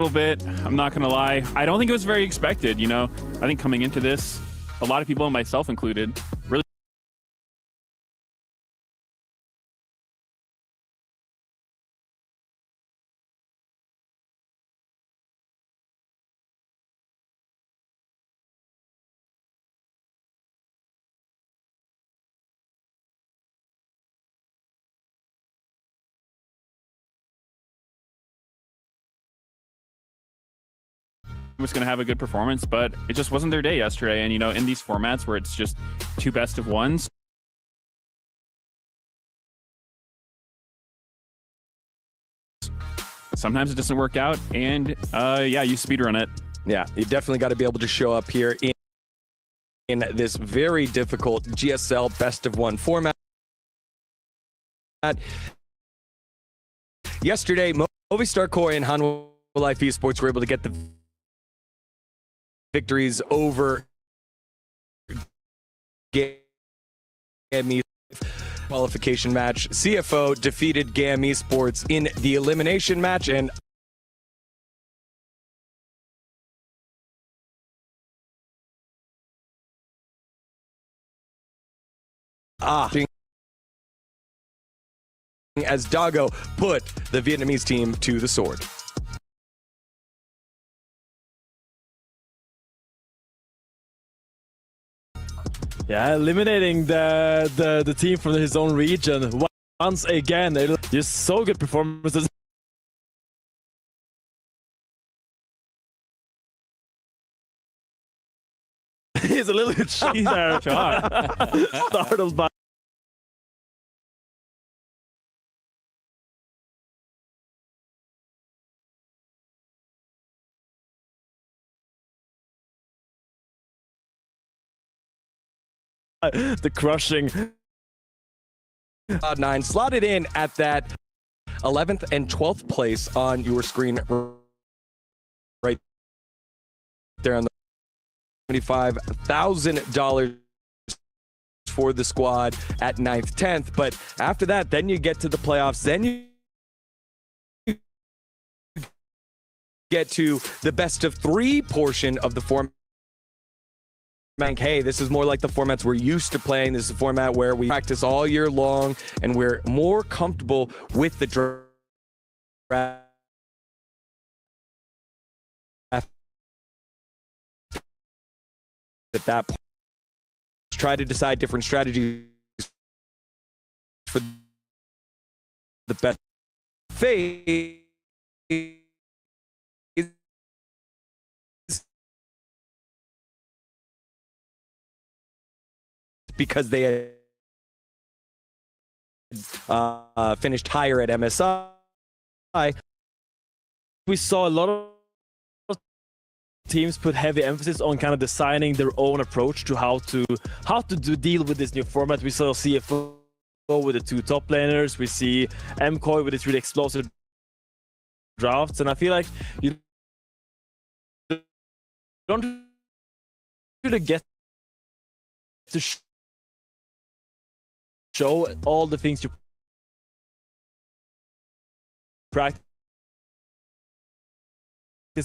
Little bit, I'm not gonna lie. I don't think it was very expected, you know. I think coming into this, a lot of people, myself included, really was going to have a good performance, but it just wasn't their day yesterday. And, you know, in these formats where it's just two best of ones, sometimes it doesn't work out. And yeah, you speedrun it. Yeah, you definitely got to be able to show up here in in this very difficult GSL best-of-1 format. Yesterday, Movistar Core and Hanwha Life Esports were able to get the victories over GAM qualification match. CFO defeated GAM Esports in the elimination match, and as Dago put the Vietnamese team to the sword. Yeah, eliminating the team from his own region once again. Just so good performances. He's a little bit startled by. The crushing. Cloud9 slotted in at that 11th and 12th place on your screen right there on the $75,000 for the squad at 9th, 10th. But after that, then you get to the playoffs. Then you get to the best of 3 portion of the format. Hey, this is more like the formats we're used to playing. This is a format where we practice all year long and we're more comfortable with the draft. At that point, try to decide different strategies for the best phase. Because they had finished higher at MSI. We saw a lot of teams put heavy emphasis on kind of designing their own approach to how to deal with this new format. We saw CFO with the 2 top laners. We see MCOY with its really explosive drafts, and I feel like you don't really get to show all the things you practice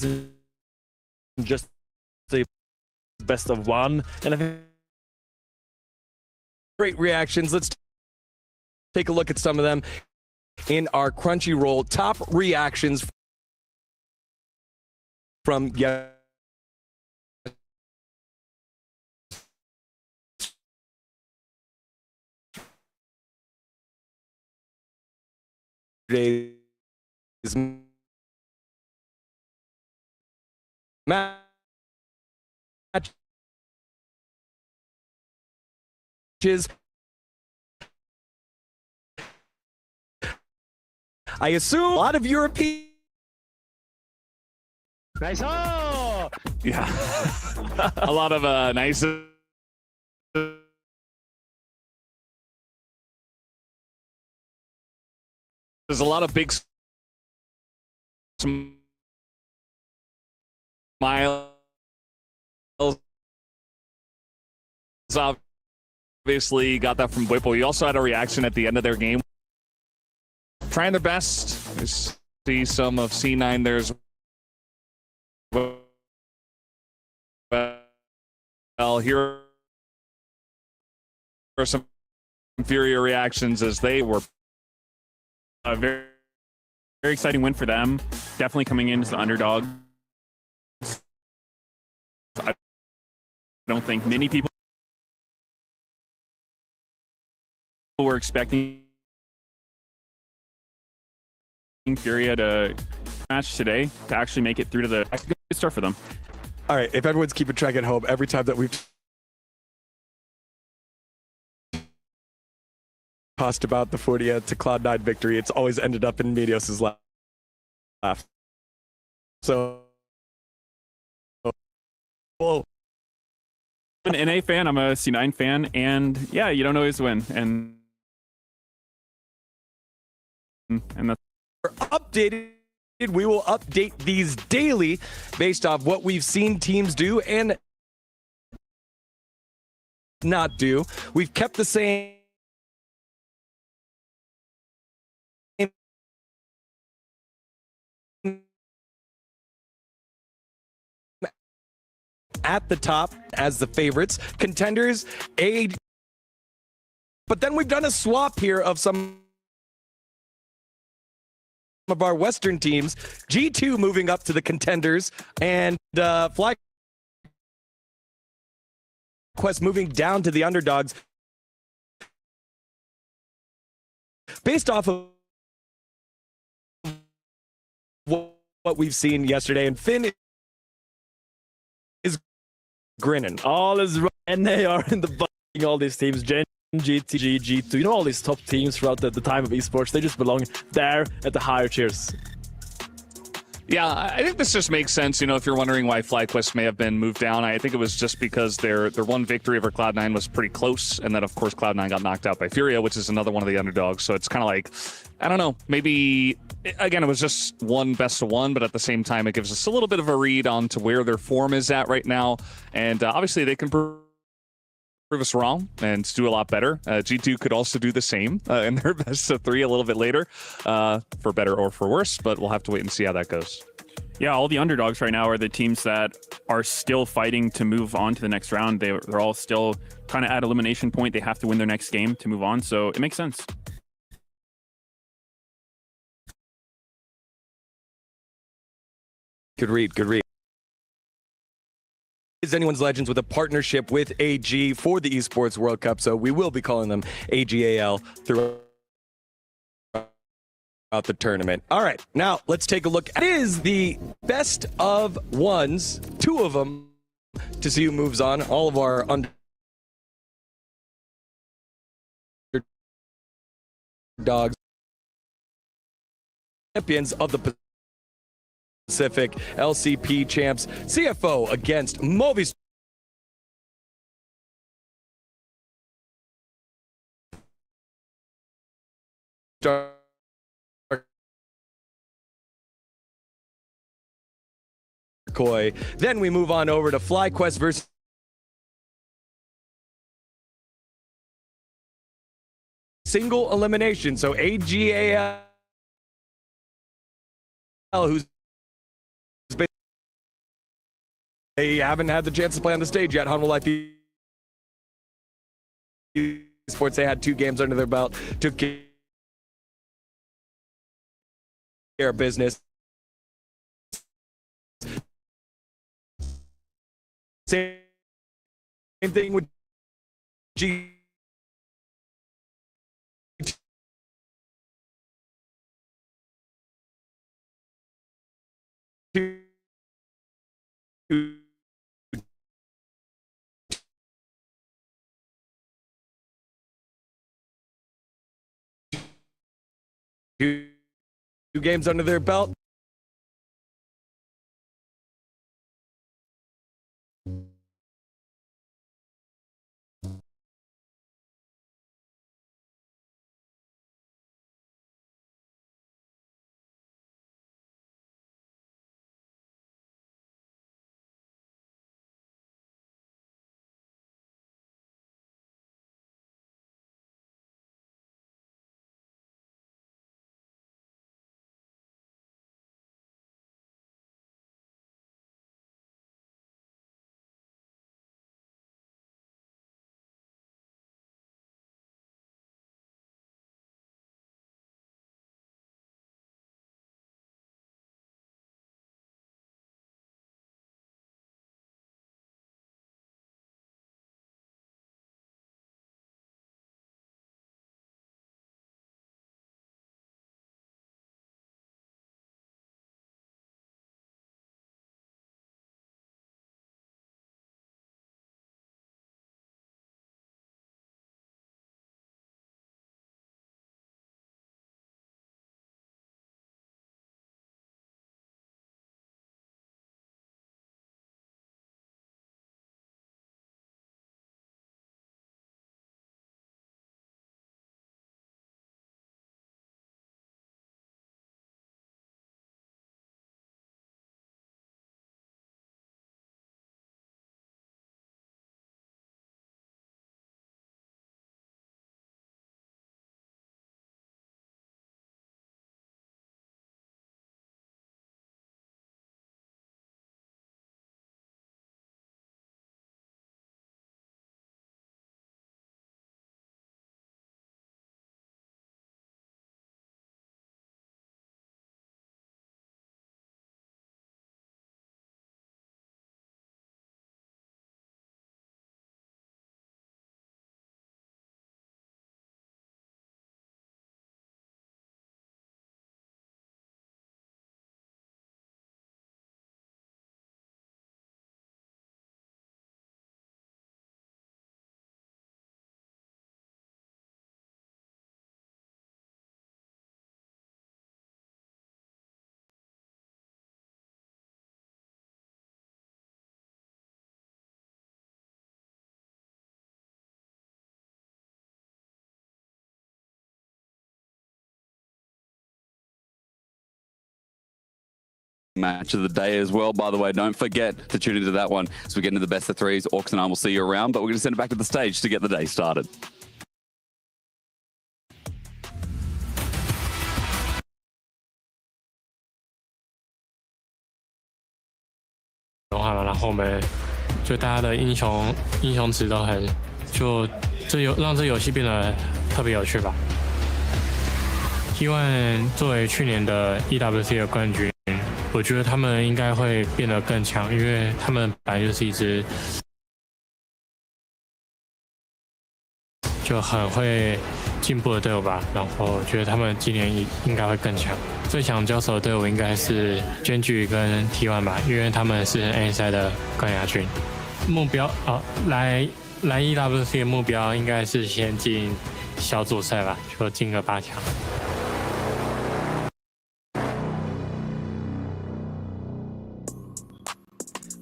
and just the best of 1. And I think great reactions. Let's take a look at some of them in our Crunchyroll top reactions from today's matches. I assume a lot of European. nice. Oh! Yeah. A lot of nice. There's a lot of big smiles. Obviously, got that from Whipple. You also had a reaction at the end of their game. Trying their best. You see some of C9 there as well. Here are some inferior reactions as they were. A very, very exciting win for them. Definitely coming in as the underdog. I don't think many people were expecting Furia to match today to actually make it through to the good start for them. All right, if everyone's keeping track at home, every time that we've talked about the Furia to Cloud9 victory, it's always ended up in Medios' laugh. So, whoa. an NA fan, I'm a C9 fan, and yeah, you don't always win, and that's Updated. We will update these daily based off what we've seen teams do and not do. We've kept the same at the top as the favorites. Contenders, but then we've done a swap here of some of our Western teams. G2 moving up to the contenders, and FlyQuest moving down to the underdogs. Based off of what we've seen yesterday, and Finn is grinning. All is right, and they are in the bucking all these teams. Gen, GT, G2, you know, all these top teams throughout the time of esports, they just belong there at the higher tiers. Yeah, I think this just makes sense. You know, if you're wondering why FlyQuest may have been moved down, I think it was just because their one victory over Cloud9 was pretty close, and then of course Cloud9 got knocked out by Furia, which is another one of the underdogs. So it's kind of like, I don't know, maybe again it was just one best of one, but at the same time it gives us a little bit of a read on to where their form is at right now, and obviously they can prove us wrong and do a lot better. G2 could also do the same in their best of three a little bit later, for better or for worse, but we'll have to wait and see how that goes. yeah, all the underdogs right now are the teams that are still fighting to move on to the next round. They're all still kind of at elimination point. They have to win their next game to move on, so it makes sense. Good read, good read. Is Anyone's Legends with a partnership with AG for the Esports World Cup, so we will be calling them AGAL throughout the tournament. All right, now let's take a look. It is the best of ones, two of them, to see who moves on. All of our underdogs, champions of the Pacific, LCP champs, CFO against Movistar. Then we move on over to FlyQuest versus single elimination. So AGAL, who's they haven't had the chance to play on the stage yet. Hanwha Life Esports, they had 2 games under their belt, took care of business. Same thing with G. Two games under their belt. match of the day as well. By the way, don't forget to tune into that one as we get into the best of threes. Orcs and I will see you around, but we're going to send it back to the stage to get the day started.然后我们就大家的英雄值都很，就让这游戏变得特别有趣吧。希望作为去年的 EWC 的冠军，我觉得他们应该会变得更强，因为他们本来就是一支就很会进步的队伍吧。然后我觉得他们今年应该会更强。最想交手的队伍应该是娟剧跟 T1 吧，因为他们是 A 赛的冠亚军。目标来 EWC 的目标应该是先进小组赛吧，就进个8强。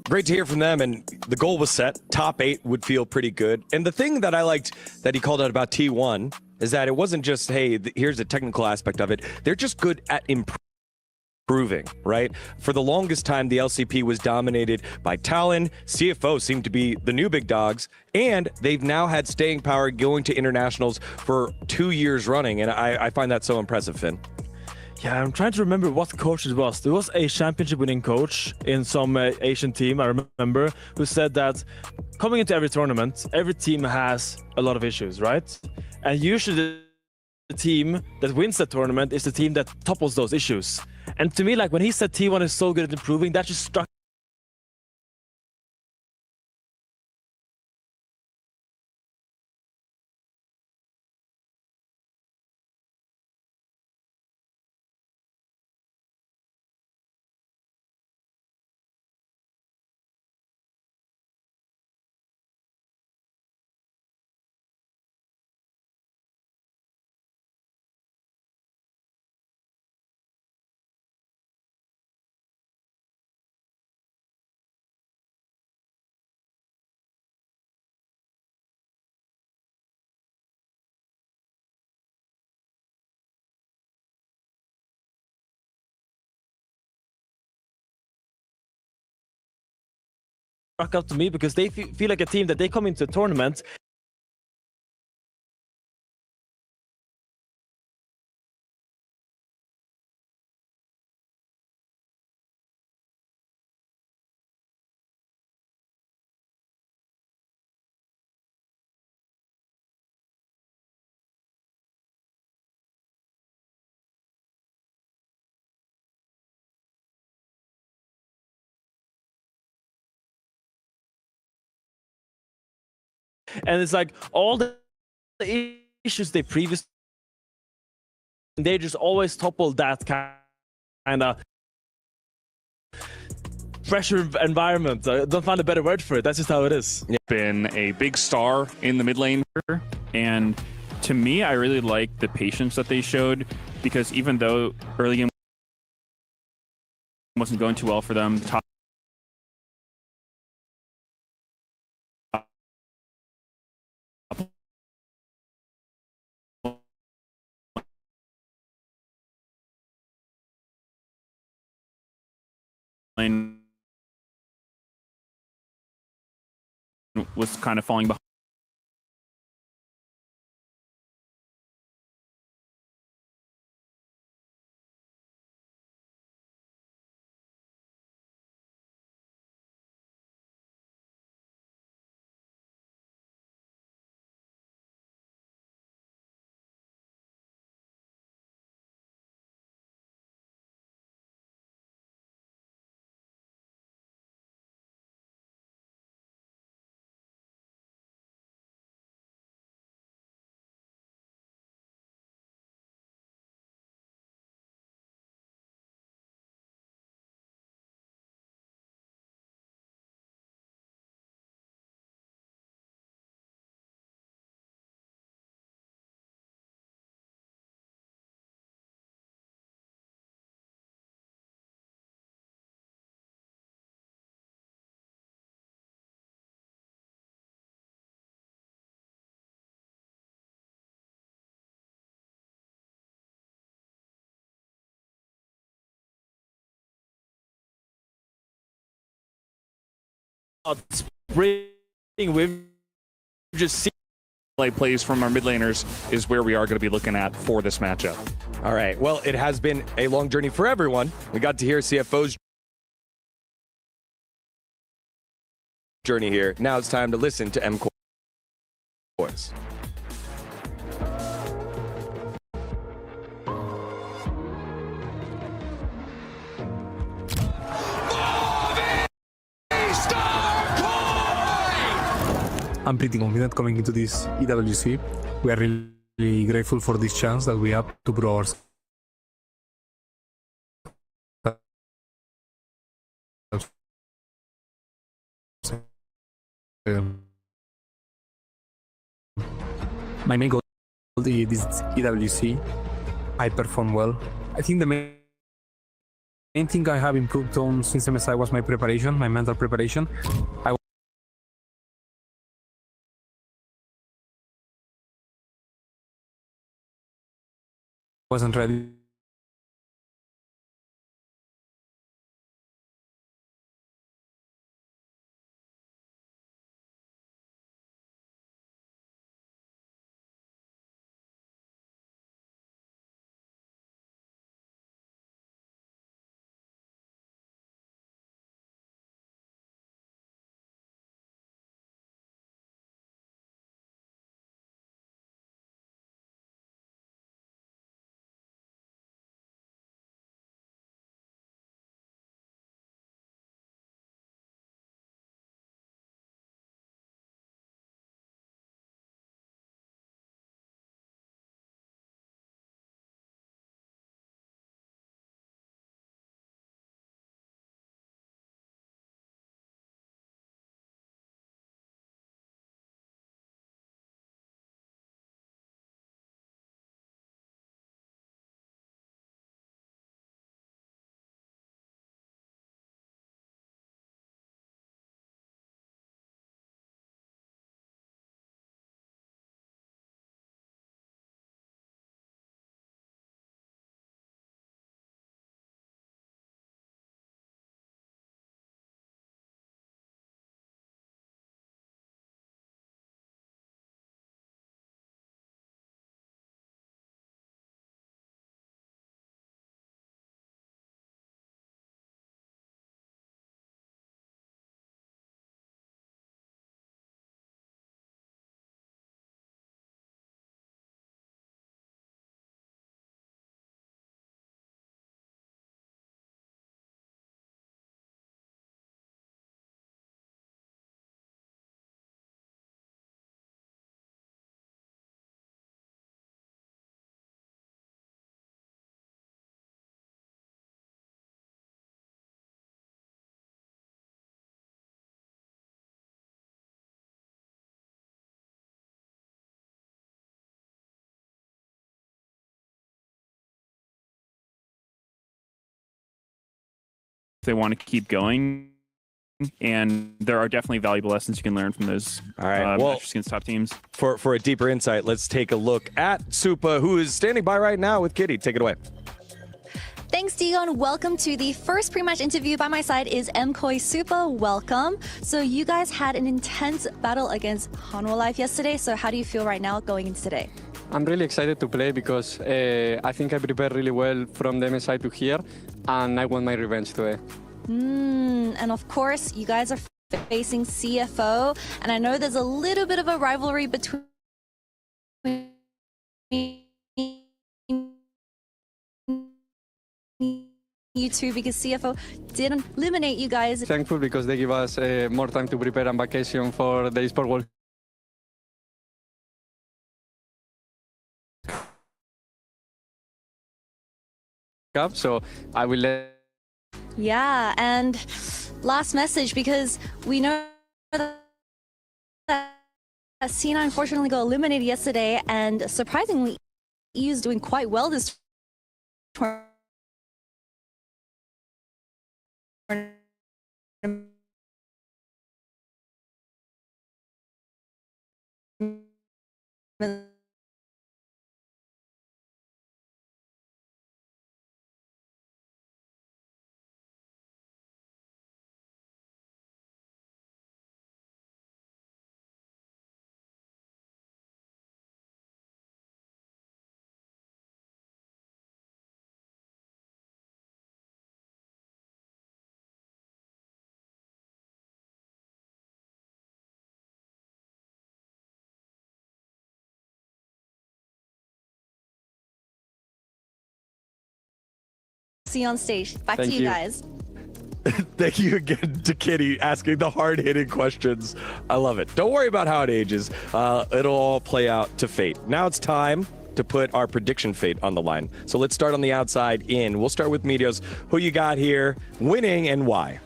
Great to hear from them, and the goal was set. Top 8 would feel pretty good. And the thing that I liked that he called out about T1 is that it wasn't just, hey, here's a technical aspect of it. They're just good at improving, right? For the longest time, the LCP was dominated by Talon. CFO seemed to be the new big dogs, and they've now had staying power going to internationals for 2 years running, and I find that so impressive, Finn. Yeah, I'm trying to remember what coach it was. There was a championship-winning coach in some Asian team, I remember, who said that coming into every tournament, every team has a lot of issues, right? And usually the team that wins the tournament is the team that topples those issues. And to me, like when he said T1 is so good at improving, that just struck up to me because they feel like a team that they come into a tournament and it's like all the issues they previously, they just always topple that kind of pressure environment. I don't find a better word for it. That's just how it is. Been a big star in the mid lane. And to me, I really like the patience that they showed, because even though early game wasn't going too well for them, top lane was kind of falling behind. spring, we've just seen plays from our mid laners is where we are going to be looking at for this matchup. All right. Well, it has been a long journey for everyone. We got to hear CFO's journey here. Now it's time to listen to MCoy's. I'm pretty confident coming into this EWC. We are really grateful for this chance that we have to grow ourselves. My main goal is this EWC. I perform well. I think the main thing I have improved on since MSI was my preparation, my mental preparation. I wasn't ready. They want to keep going, and there are definitely valuable lessons you can learn from those All right. Well, matches against top teams. For a deeper insight, let's take a look at Supa, who is standing by right now with Kitty. Take it away. Thanks, Dion. Welcome to the first pre-match interview. By my side is MCoy Supa. Welcome. So you guys had an intense battle against Hanwha Life yesterday. So how do you feel right now going into today? I'm really excited to play because I think I prepared really well from the MSI to here, and I want my revenge today. And of course, you guys are facing CFO, and I know there's a little bit of a rivalry between you two because CFO didn't eliminate you guys. Thankful because they give us more time to prepare and vacation for the eSport World Cup, so I will let... Yeah, and last message, because we know that C9 unfortunately got eliminated yesterday, and surprisingly, EU is doing quite well this tournament. see you on stage. Back Thank to you you. guys. Thank you again to Kitty asking the hard-hitting questions. I love it. Don't worry about how it ages. It'll all play out to fate. Now it's time to put our prediction fate on the line. So let's start on the outside in. We'll start with Meteos. Who you got here winning and why?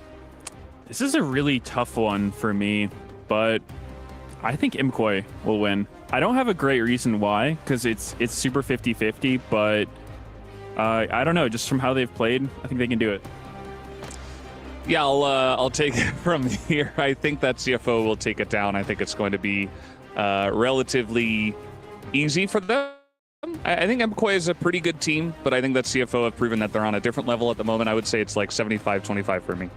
This is a really tough one for me, but I think Imkoi will win. I don't have a great reason why, because it's super 50-50, but I don't know. Just from how they've played, I think they can do it. Yeah, I'll take it from here. I think that CFO will take it down. I think it's going to be relatively easy for them. I think MKOI is a pretty good team, but I think that CFO have proven that they're on a different level at the moment. I would say it's like 75-25 for me.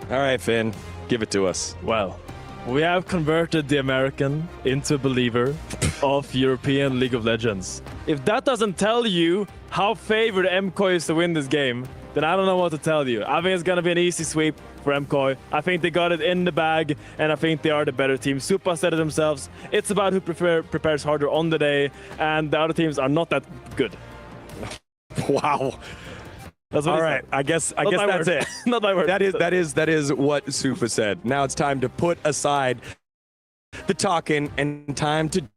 All right, Finn, give it to us. Well, we have converted the American into a believer of European League of Legends. If that doesn't tell you how favored MKOI is to win this game, then I don't know what to tell you. I think it's going to be an easy sweep for MKOI. I think they got it in the bag, and I think they are the better team. Supa said it themselves. It's about who prepares harder on the day, and the other teams are not that good. Wow. That's what All he right, said. I guess Not my that's word. it. Not my word. That is what Sufa said. Now it's time to put aside the talking and time to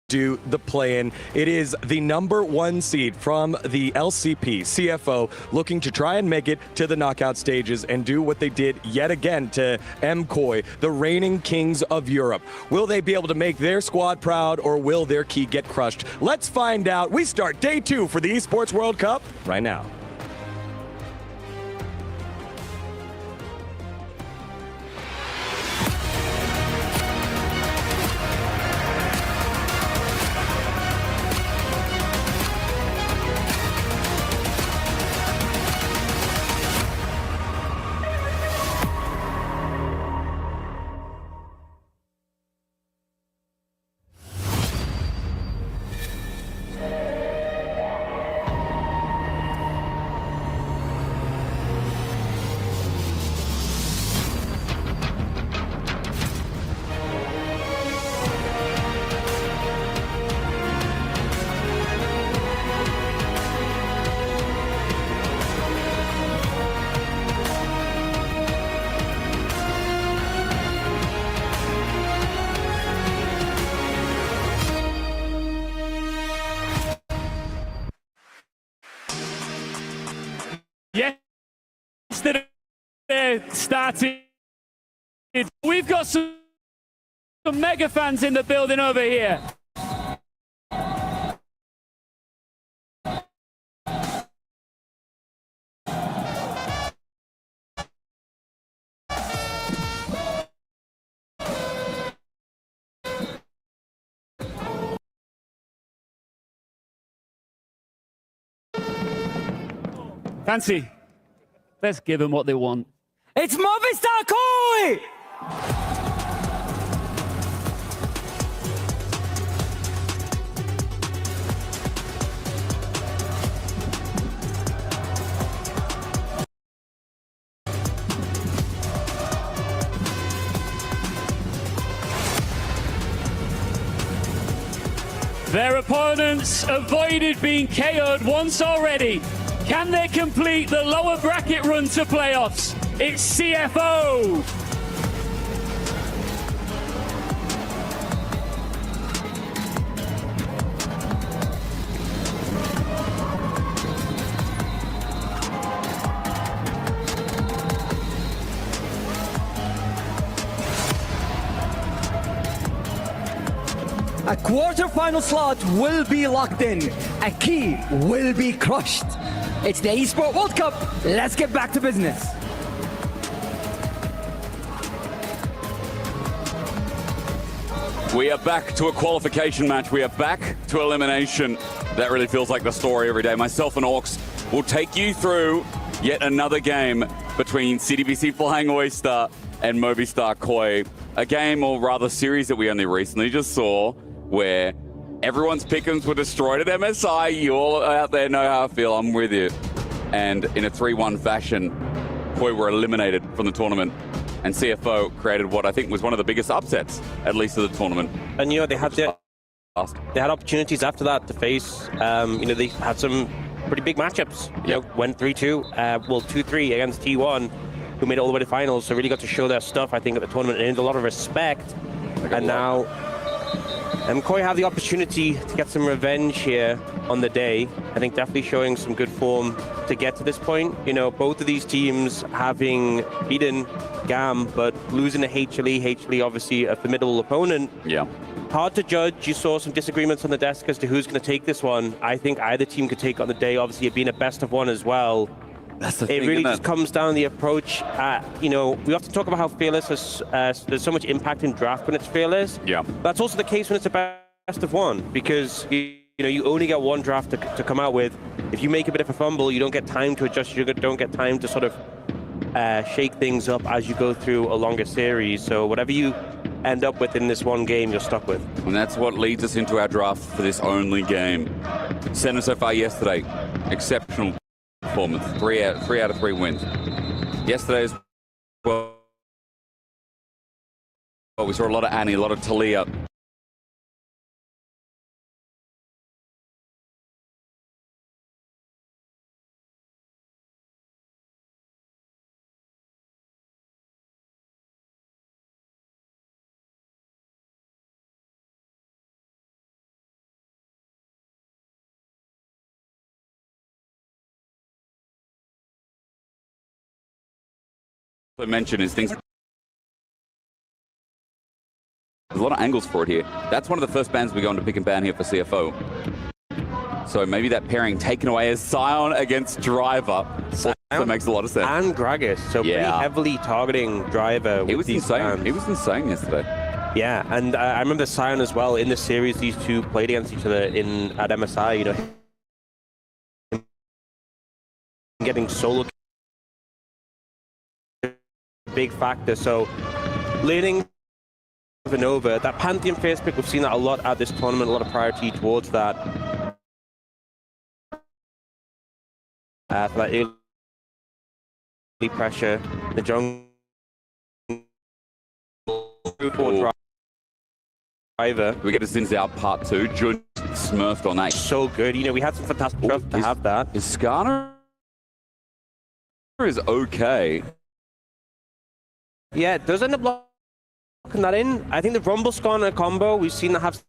do the play-in. It is the #1 seed from the LCP, CFO, looking to try and make it to the knockout stages and do what they did yet again to MKOI, the reigning kings of Europe. Will they be able to make their squad proud, or will their key get crushed? Let's find out. We start day 2 for the Esports World Cup right now. Yesterday started. We've got some mega fans in the building over here. Fancy. Let's give them what they want. It's Movistar Koi! Their opponents avoided being KO'd once already. Can they complete the lower bracket run to playoffs? It's CFO. A quarter-final slot will be locked in. A key will be crushed. It's the Esports World Cup. Let's get back to business. We are back to a qualification match. We are back to elimination. That really feels like the story every day. Myself and Orcs will take you through yet another game between CDBC Flying Oyster and Movistar Koi. A game, or rather series, that we only recently just saw, where everyone's pick'ems were destroyed at MSI. You all out there know how I feel. I'm with you. And in a 3-1 fashion, Koi were eliminated from the tournament. And CFO created what I think was one of the biggest upsets, at least of the tournament. And, they had opportunities after that to face, they had some pretty big matchups. You know, went 3-2, well 2-3 against T1, who made it all the way to finals. So really got to show their stuff, I think, at the tournament and earned a lot of respect. And now MKOI have the opportunity to get some revenge here on the day. I think definitely showing some good form to get to this point. You know, both of these teams having beaten GAM, but losing to HLE. HLE obviously a formidable opponent. Yeah. Hard to judge. You saw some disagreements on the desk as to who's going to take this one. I think either team could take on the day. Obviously, it being a best of one as well. That's the it thing, really isn't just comes down to the approach. You know, we often talk about how Fearless has, there's so much impact in draft when it's Fearless. Yeah. That's also the case when it's a best of one, because you know, you only get one draft to come out with. If you make a bit of a fumble, you don't get time to adjust. You don't get time to sort of shake things up as you go through a longer series. So whatever you end up with in this one game, you're stuck with. And that's what leads us into our draft for this only game. Center so far yesterday, exceptional performance, 3 out of 3 wins. Yesterday's, well, we saw a lot of Annie, a lot of Talia. Mention is things. There's a lot of angles for it here. That's one of the first bans we go into pick and ban here for CFO. So maybe that pairing taken away as Sion against Driver. That makes a lot of sense. And Gragas, so pretty heavily targeting Driver. He was insane. Bans. He was insane yesterday. Yeah, and I remember Sion as well in the series. These two played against each other at MSI. You know, getting solo. Big factor. So learning Vanova, that Pantheon first pick, we've seen that a lot at this tournament, a lot of priority towards that. For that early pressure, the jungle driver. We get a Sins out part 2. Jun smurfed on that. So good. You know, we had some fantastic stuff to have that. His Skarner is okay. Yeah, it does end up locking that in. I think the Rumble Skarner combo, we've seen that have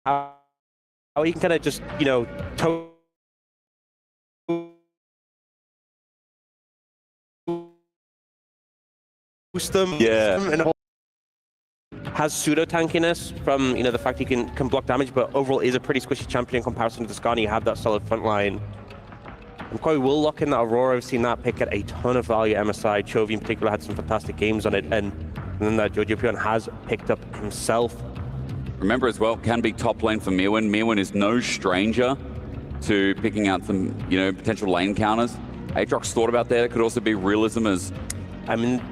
how he can kind of just, you know, toast them. Yeah. And has pseudo tankiness from, you know, the fact he can block damage, but overall is a pretty squishy champion in comparison to the Skarner. You have that solid front line. MKOI will lock in that Aurora. I've seen that pick at a ton of value at MSI. Chovy in particular had some fantastic games on it, and then that Jojo Pion has picked up himself. Remember as well, can be top lane for Mirwin. Mirwin is no stranger to picking out some, you know, potential lane counters. Aatrox thought about that. It could also be realism as... I mean,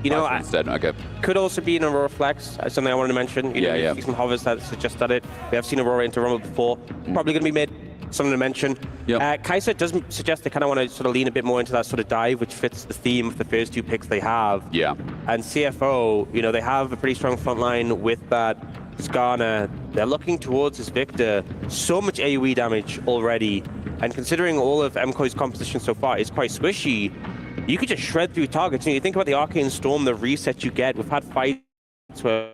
you know, okay. Could also be an Aurora Flex, something I wanted to mention. You know, see some hovers that suggest that we have seen Aurora into Rumble before. Probably going to be made, something to mention. Kai'Sa does suggest they kind of want to sort of lean a bit more into that sort of dive, which fits the theme of the first 2 picks they have. Yeah. And CFO, you know, they have a pretty strong front line with that Skarner. They're looking towards this Victor. So much AoE damage already. And considering all of MKOI's composition so far is quite squishy, you could just shred through targets. You know, you think about the Arcane Storm, the reset you get. We've had fights where,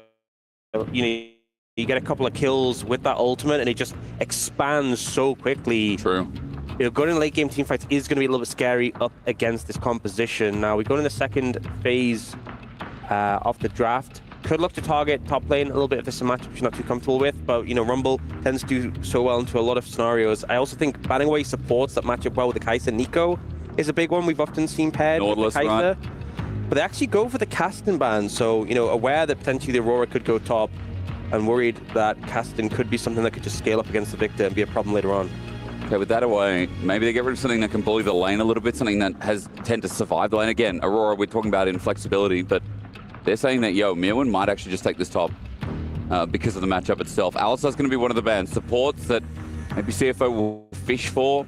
you know, you get a couple of kills with that ultimate and it just expands so quickly. True. You know, going in late game team fights is going to be a little bit scary up against this composition. Now, we go in the second phase of the draft. Could look to target top lane a little bit if this is a matchup you're not too comfortable with, but, you know, Rumble tends to do so well into a lot of scenarios. I also think banning away supports that match up well with the Kai'Sa. Nico is a big one we've often seen paired Nautilus, with the Kai'Sa. right? But they actually go for the Caston ban, so, you know, aware that potentially the Aurora could go top and worried that Caston could be something that could just scale up against the Victor and be a problem later on. Okay, with that away, maybe they get rid of something that can bully the lane a little bit, something that has tend to survive the lane. Again, Aurora, we're talking about inflexibility, but they're saying that, yo, Mirwin might actually just take this top because of the matchup itself. Alistar's going to be one of the bans. Supports that maybe CFO will fish for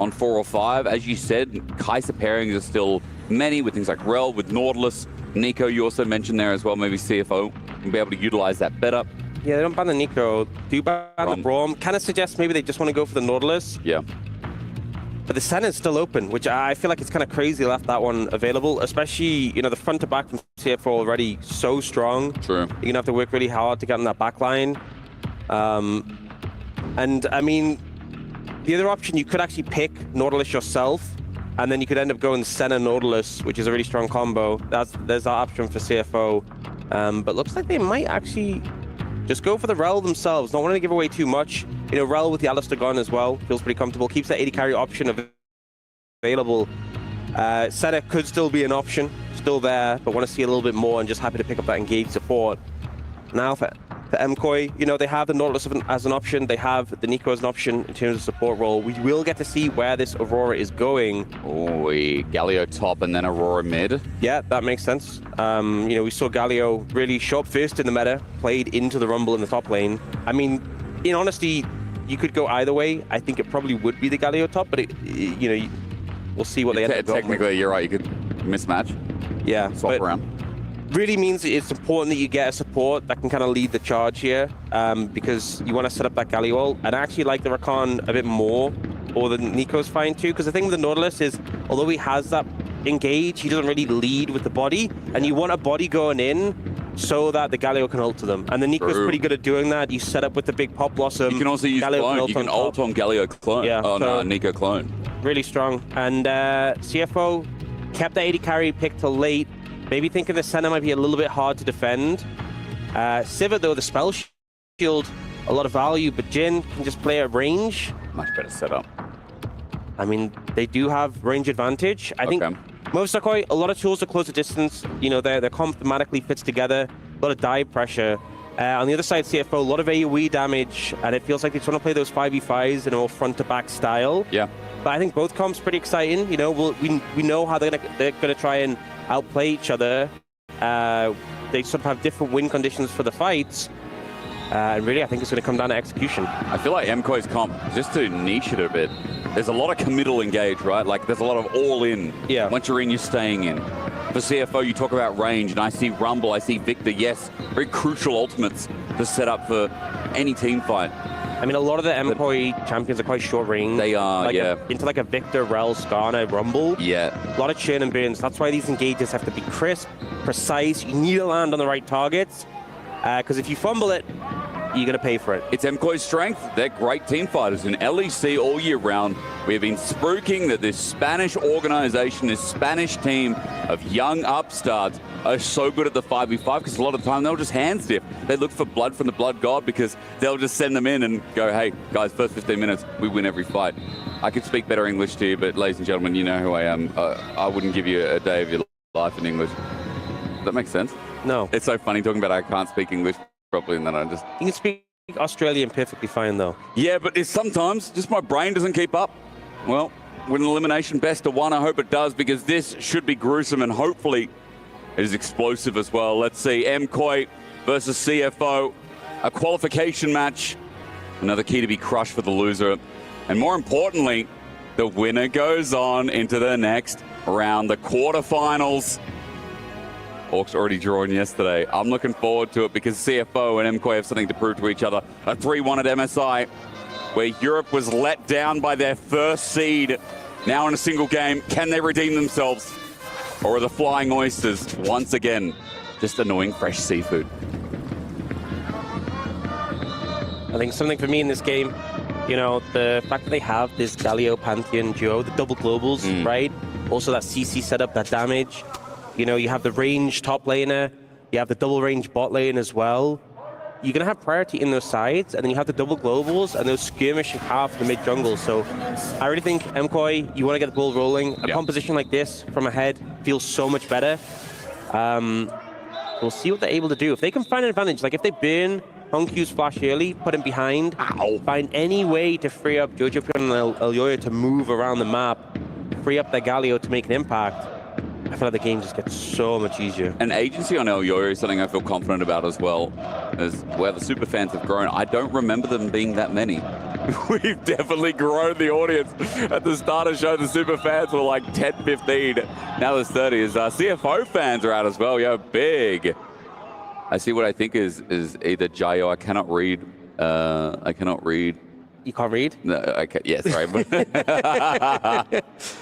on 4 or 5. As you said, Kai'Sa pairings are still many with things like Rel, with Nautilus, Nico, you also mentioned there as well, maybe CFO can be able to utilize that better. Yeah, they don't ban the Nico. Do ban the Braum. Kind of suggests maybe they just want to go for the Nautilus. Yeah. But the Senna's still open, which I feel like it's kind of crazy left that one available, especially, you know, the front to back from CFO already so strong. True. You're going to have to work really hard to get on that back line. And, I mean, the other option, you could actually pick Nautilus yourself, and then you could end up going Senna Nautilus, which is a really strong combo. There's that option for CFO. But looks like they might actually just go for the Rel themselves, not wanting to give away too much. You know, Rel with the Alistair gun as well, feels pretty comfortable. Keeps that 80 carry option available. Senna could still be an option, still there, but want to see a little bit more and just happy to pick up that engage support. Now for MKOI, you know, they have the Nautilus as an option. They have the Nico as an option in terms of support role. We will get to see where this Aurora is going. Oh, Galio top and then Aurora mid. Yeah, that makes sense. You know, we saw Galio really show up first in the meta, played into the Rumble in the top lane. I mean, in honesty, you could go either way. I think it probably would be the Galio top, but you know, we'll see what they end up going with. Technically, you're right. You could mismatch. Yeah, swap around. Really means it's important that you get a support that can kind of lead the charge here, because you want to set up that Galio ult. And I actually like the Rakan a bit more, or the Nico's fine too, because the thing with the Nautilus is, although he has that engage, he doesn't really lead with the body, and you want a body going in so that the Galio can ult to them. And the Nico's pretty good at doing that. You set up with the big Pop Blossom. You can also use Galio clone. You can ult on Galio clone. Yeah, Nico clone. Really strong. And CFO kept the 80 carry pick till late. Maybe thinking the Senna might be a little bit hard to defend. Sivir, though, the spell shield, a lot of value, but Jhin can just play at range. Much better setup. I mean, they do have range advantage. I think most Sakoi, a lot of tools to close the distance. You know, their comp thematically fits together. A lot of dive pressure. On the other side, CFO, a lot of AoE damage, and it feels like they just want to play those 5v5s in a more front-to-back style. Yeah. But I think both comps pretty exciting. You know, we know how they're gonna try and outplay each other. They sort of have different win conditions for the fights. And really, I think it's going to come down to execution. I feel like MKOI's comp, just to niche it a bit, there's a lot of committal engage, right? Like, there's a lot of all-in. Yeah. Once you're in, you're staying in. For CFO, you talk about range, and I see Rumble, I see Victor. Yes, very crucial ultimates to set up for any team fight. I mean, a lot of the MKOI champions are quite short range. They are, like yeah. Into like a Victor, Rel, Skarner, Rumble. Yeah. A lot of churn and burns. That's why these engages have to be crisp, precise. You need to land on the right targets. Because if you fumble it, you're going to pay for it. It's MKOI's strength. They're great team fighters. In LEC all year round, we've been spooking that this Spanish organization, this Spanish team of young upstarts are so good at the 5v5 because a lot of the time they'll just hands dip. They look for blood from the blood god because they'll just send them in and go, hey, guys, first 15 minutes, we win every fight. I could speak better English to you, but ladies and gentlemen, you know who I am. I wouldn't give you a day of your life in English. Does that make sense? No. It's so funny talking about I can't speak English properly and then I just... You can speak Australian perfectly fine, though. Yeah, but it's sometimes just my brain doesn't keep up. Well, with an elimination best of one, I hope it does because this should be gruesome and hopefully it is explosive as well. Let's see, MKOI versus CFO, a qualification match. Another key to be crushed for the loser. And more importantly, the winner goes on into the next round, the quarterfinals. Orcs already drawn yesterday. I'm looking forward to it because CFO and MKOI have something to prove to each other. A 3-1 at MSI, where Europe was let down by their first seed. Now in a single game, can they redeem themselves? Or are the Flying Oysters, once again, just annoying fresh seafood? I think something for me in this game, you know, the fact that they have this Galio Pantheon duo, the double globals, right? Also that CC setup, that damage. You know, you have the range top laner, you have the double range bot lane as well. You're going to have priority in those sides, and then you have the double globals and those skirmishing half the mid jungle. So I really think MKOI, you want to get the ball rolling. A composition like this from ahead feels so much better. We'll see what they're able to do. If they can find an advantage, like if they burn Honkyu's flash early, put him behind, find any way to free up Jojo and Elyoya to move around the map, free up their Galio to make an impact, I feel like the game just gets so much easier. An agency on Elyoya is something I feel confident about as well, as where the super fans have grown. I don't remember them being that many. We've definitely grown the audience. At the start of the show, the super fans were like 10, 15. Now there's 30. CFO fans are out as well. Yeah, big. I see what I think is either Jayo. I cannot read. You can't read? No, okay. Yes, right.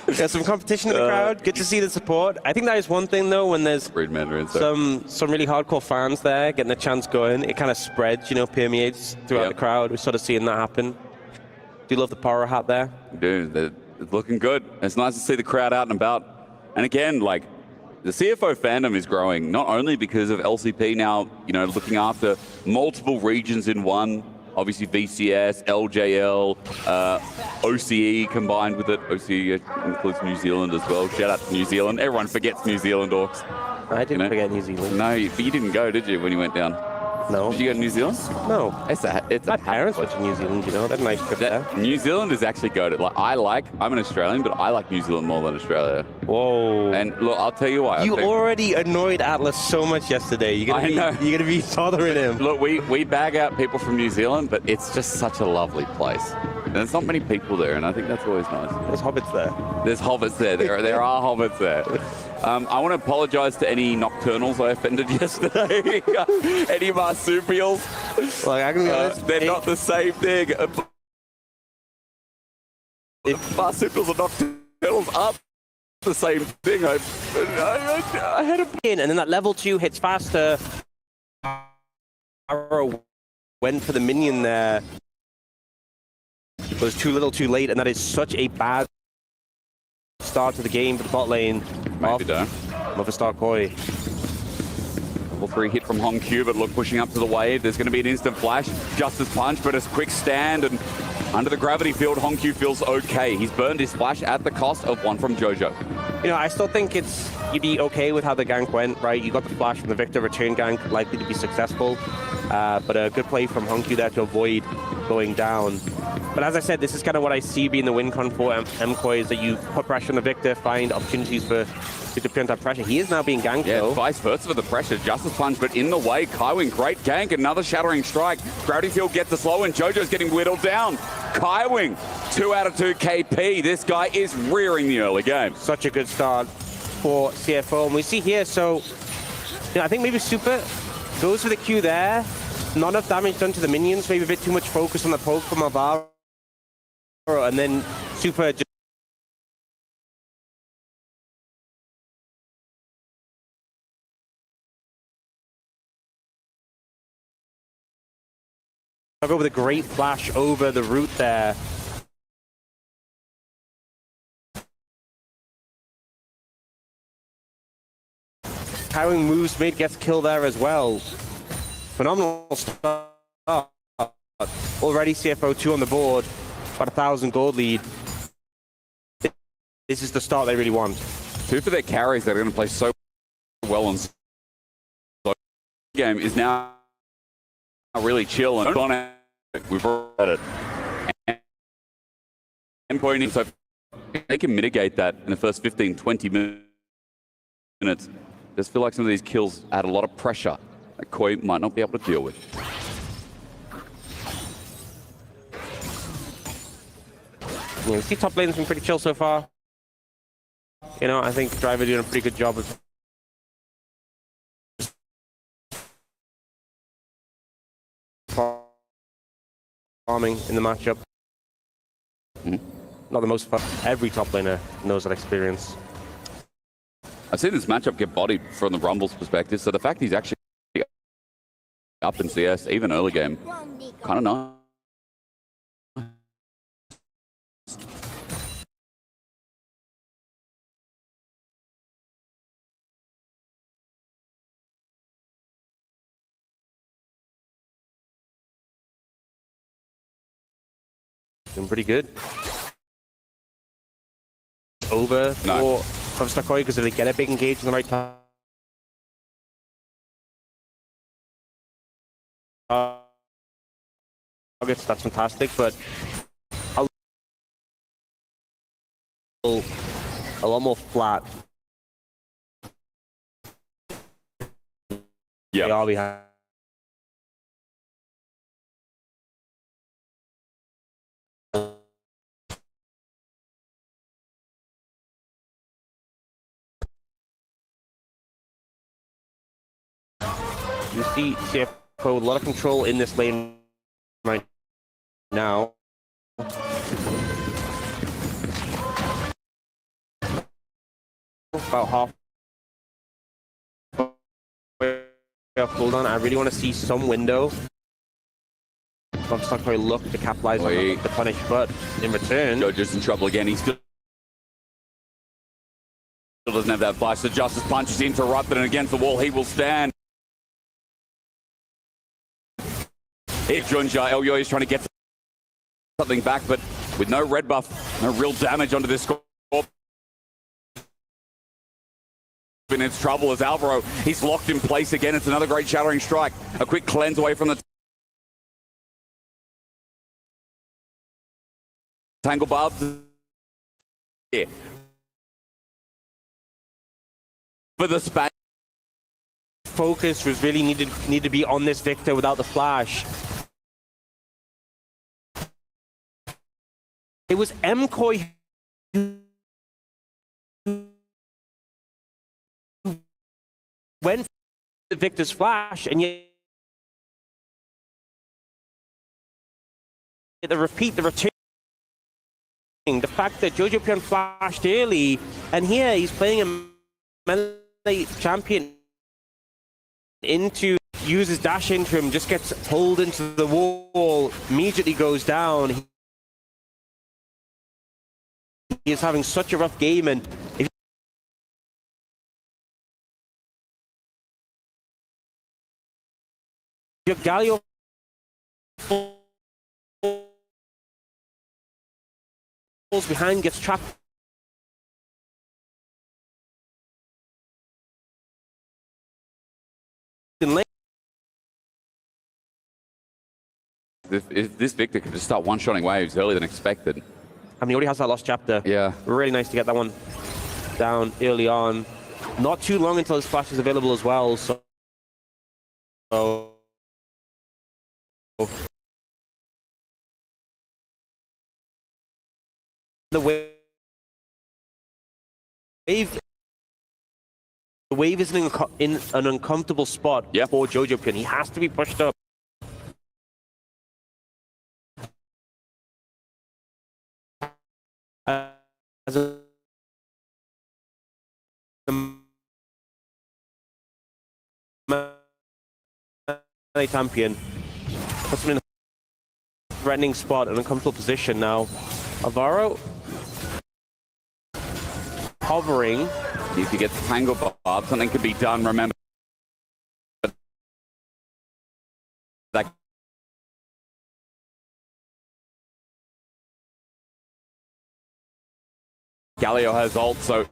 There's some competition in the crowd. Good to see the support. I think that is one thing, though, when there's read Mandarin, some really hardcore fans there getting a chance going. It kind of spreads, permeates throughout the crowd. We're sort of seeing that happen. Do you love the Paro hat there? Dude, it's looking good. It's nice to see the crowd out and about. And again, like, the CFO fandom is growing, not only because of LCP now, looking after multiple regions in one. Obviously VCS, LJL, OCE combined with it. OCE includes New Zealand as well. Shout out to New Zealand. Everyone forgets New Zealand, Orcs. I didn't forget New Zealand. No, but you didn't go, did you, when you went down? No. Did you go to New Zealand? No. My parents went to New Zealand, That's a nice trip there. New Zealand is actually goated. Like, I'm an Australian, but I like New Zealand more than Australia. Whoa. And look, I'll tell you why. You already annoyed Atlas so much yesterday. You're gonna be bothering him. Look, we bag out people from New Zealand, but it's just such a lovely place. And there's not many people there, and I think that's always nice. There's hobbits there. There's hobbits there. There are hobbits there. I want to apologize to any nocturnals I offended yesterday. Any marsupials. Like, I can be honest, they're not the same thing. Marsupials and nocturnals aren't the same thing. I had a... And then that level 2 hits faster. Arrow went for the minion there. It was too little too late, and that is such a bad start to the game for the bot lane. Maybe don't. Love a start Koi. Level 3 hit from Hong Q, but look, pushing up to the wave. There's going to be an instant flash. Justice Punch, but a quick stand, and under the gravity field, Hong Q feels okay. He's burned his flash at the cost of one from Jojo. I still think you'd be okay with how the gank went, right? You got the flash from the Victor, return gank, likely to be successful. But a good play from Hong Q there to avoid going down. But as I said, this is kind of what I see being the win con for MKOI, is that you put pressure on the Victor, find opportunities for to prevent that pressure. He is now being ganked, though. Vice versa for the pressure. Justice Punch, but in the way. Kaiwing, great gank. Another shattering strike. Gravity Field gets the slow, and Jojo's getting whittled down. Kaiwing, 2 out of 2 KP. This guy is rearing the early game. Such a good start for CFO. And we see here, so I think maybe Super goes for the Q there. Not enough damage done to the minions. Maybe a bit too much focus on the poke from Avaro. And then Super just go with a great flash over the route there. Kaiwing moves mid, gets killed there as well. Phenomenal start. Already CFO 2 on the board, about 1,000 gold lead. This is the start they really want. 2 for their carries that are going to play so well on the game is now really chill and on. We've read it. And pointing, so if they can mitigate that in the first 15, 20 minutes, I just feel like some of these kills add a lot of pressure that Koi might not be able to deal with. We see top lane's been pretty chill so far. I think Driver doing a pretty good job of farming in the matchup. Not the most fun. Every top laner knows that experience. I've seen this matchup get bodied from the Rumble's perspective, so the fact he's actually up in CS, even early game, kind of nice. Doing pretty good. Over for Stakoi because they get a big engage in the right time. Targets, that's fantastic, but a lot more flat. Yeah. They are behind. You see CFO with a lot of control in this lane right now. About half. Hold on, I really want to see some window. I'm just not going to look to capitalize on the punish, but in return, Jojo's in trouble again. He still doesn't have that flash. The Justice Punch is interrupted, and against the wall he will stand. Here, Junja, Elyoya is trying to get something back, but with no red buff, no real damage onto this score. In its trouble as Alvaro, he's locked in place again. It's another great shattering strike. A quick cleanse away from the Tangle Barbs. Yeah. For the span. Focus was really need to be on this Victor without the flash. It was MKOI who went for the Victor's flash, and yet the return. The fact that Jojo flashed early, and here he's playing a melee champion into uses dash into him, just gets pulled into the wall, immediately goes down. He is having such a rough game, and if Galio falls behind, gets trapped in lane. This Victor could just start one-shotting waves earlier than expected. I mean, he already has that lost chapter. Yeah. Really nice to get that one down early on. Not too long until his flash is available as well, so the wave is in an uncomfortable spot for Jojo Pin. He has to be pushed up. As a champion, puts him in a threatening spot, an uncomfortable position now. Alvaro hovering. If you get the Tangle Barb, something could be done. Remember that Galio has ult, so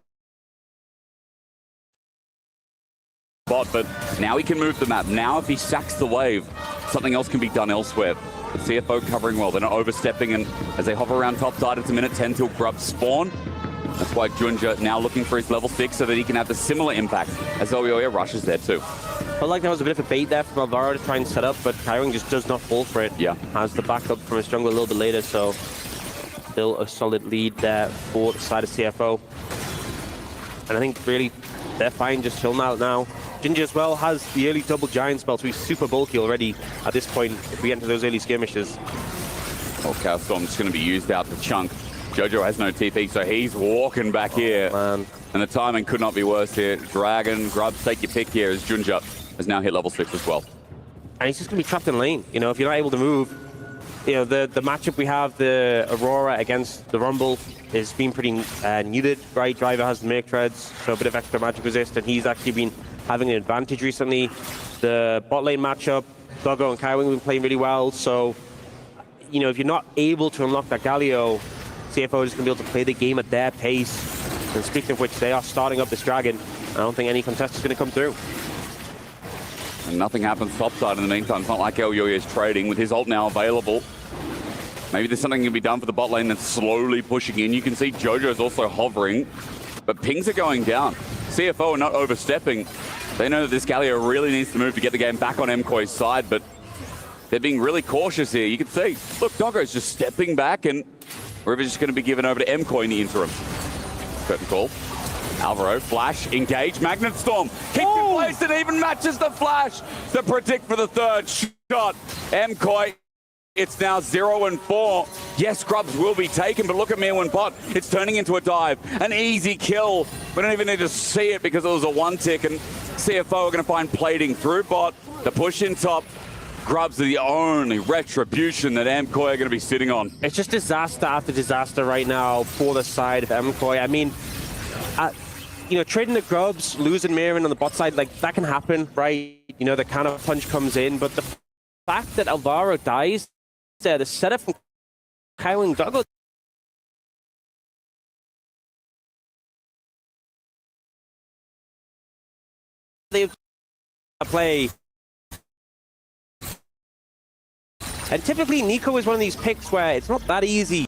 but now he can move the map. Now if he sacks the wave, something else can be done elsewhere. The CFO covering well. They're not overstepping, and as they hover around top side, it's a minute 10 till Grub spawn. That's why Junja now looking for his level 6 so that he can have the similar impact as Elyoya rushes there too. Felt like there was a bit of a bait there from Alvaro to try and set up, but Kaiwing just does not fall for it. Yeah. Has the backup from his jungle a little bit later, so still a solid lead there for the side of CFO. And I think really they're fine just chilling out now. Ginger as well has the early double giant spell, so he's super bulky already at this point if we enter those early skirmishes. Oh, Chaos Storm just going to be used out to chunk. Jojo has no TP, so he's walking back here. Man. And the timing could not be worse here. Dragon, Grubs, take your pick here as Junja has now hit level 6 as well. And he's just going to be trapped in lane. You know, if you're not able to move, you know, the matchup we have, the Aurora against the Rumble, has been pretty neutered, right? Driver has the Merc Treads, so a bit of extra magic resist, and he's actually been having an advantage recently. The bot lane matchup, Doggo and Kaiwing have been playing really well, so, you know, if you're not able to unlock that Galio, CFO is going to be able to play the game at their pace. And speaking of which, they are starting up this Dragon. I don't think any contest is going to come through. And nothing happens topside in the meantime. It's not like Elyoya is trading with his ult now available. Maybe there's something can be done for the bot lane that's slowly pushing in. You can see Jojo's also hovering, but pings are going down. CFO are not overstepping. They know that this Galio really needs to move to get the game back on MKOI's side, but they're being really cautious here. You can see, look, Doggo's just stepping back, and River's just going to be given over to MKOI in the interim. Curtain call. Alvaro, flash, engage, Magnet Storm, kicks in place and even matches the flash to predict for the third shot. MKOI, it's now 0-4. Yes, Grubs will be taken, but look at Mirwin Pot. It's turning into a dive, an easy kill. We don't even need to see it because it was a one tick, and CFO are going to find plating through Bot. The push in top. Grubs are the only retribution that MKOI are going to be sitting on. It's just disaster after disaster right now for the side of MKOI. I mean, you know, trading the Grubs, losing Mirren on the bot side, like, that can happen, right? You know, the counter punch comes in, but the fact that Alvaro dies there, the setup from Kyle and Douglas. They play. And typically, Nico is one of these picks where it's not that easy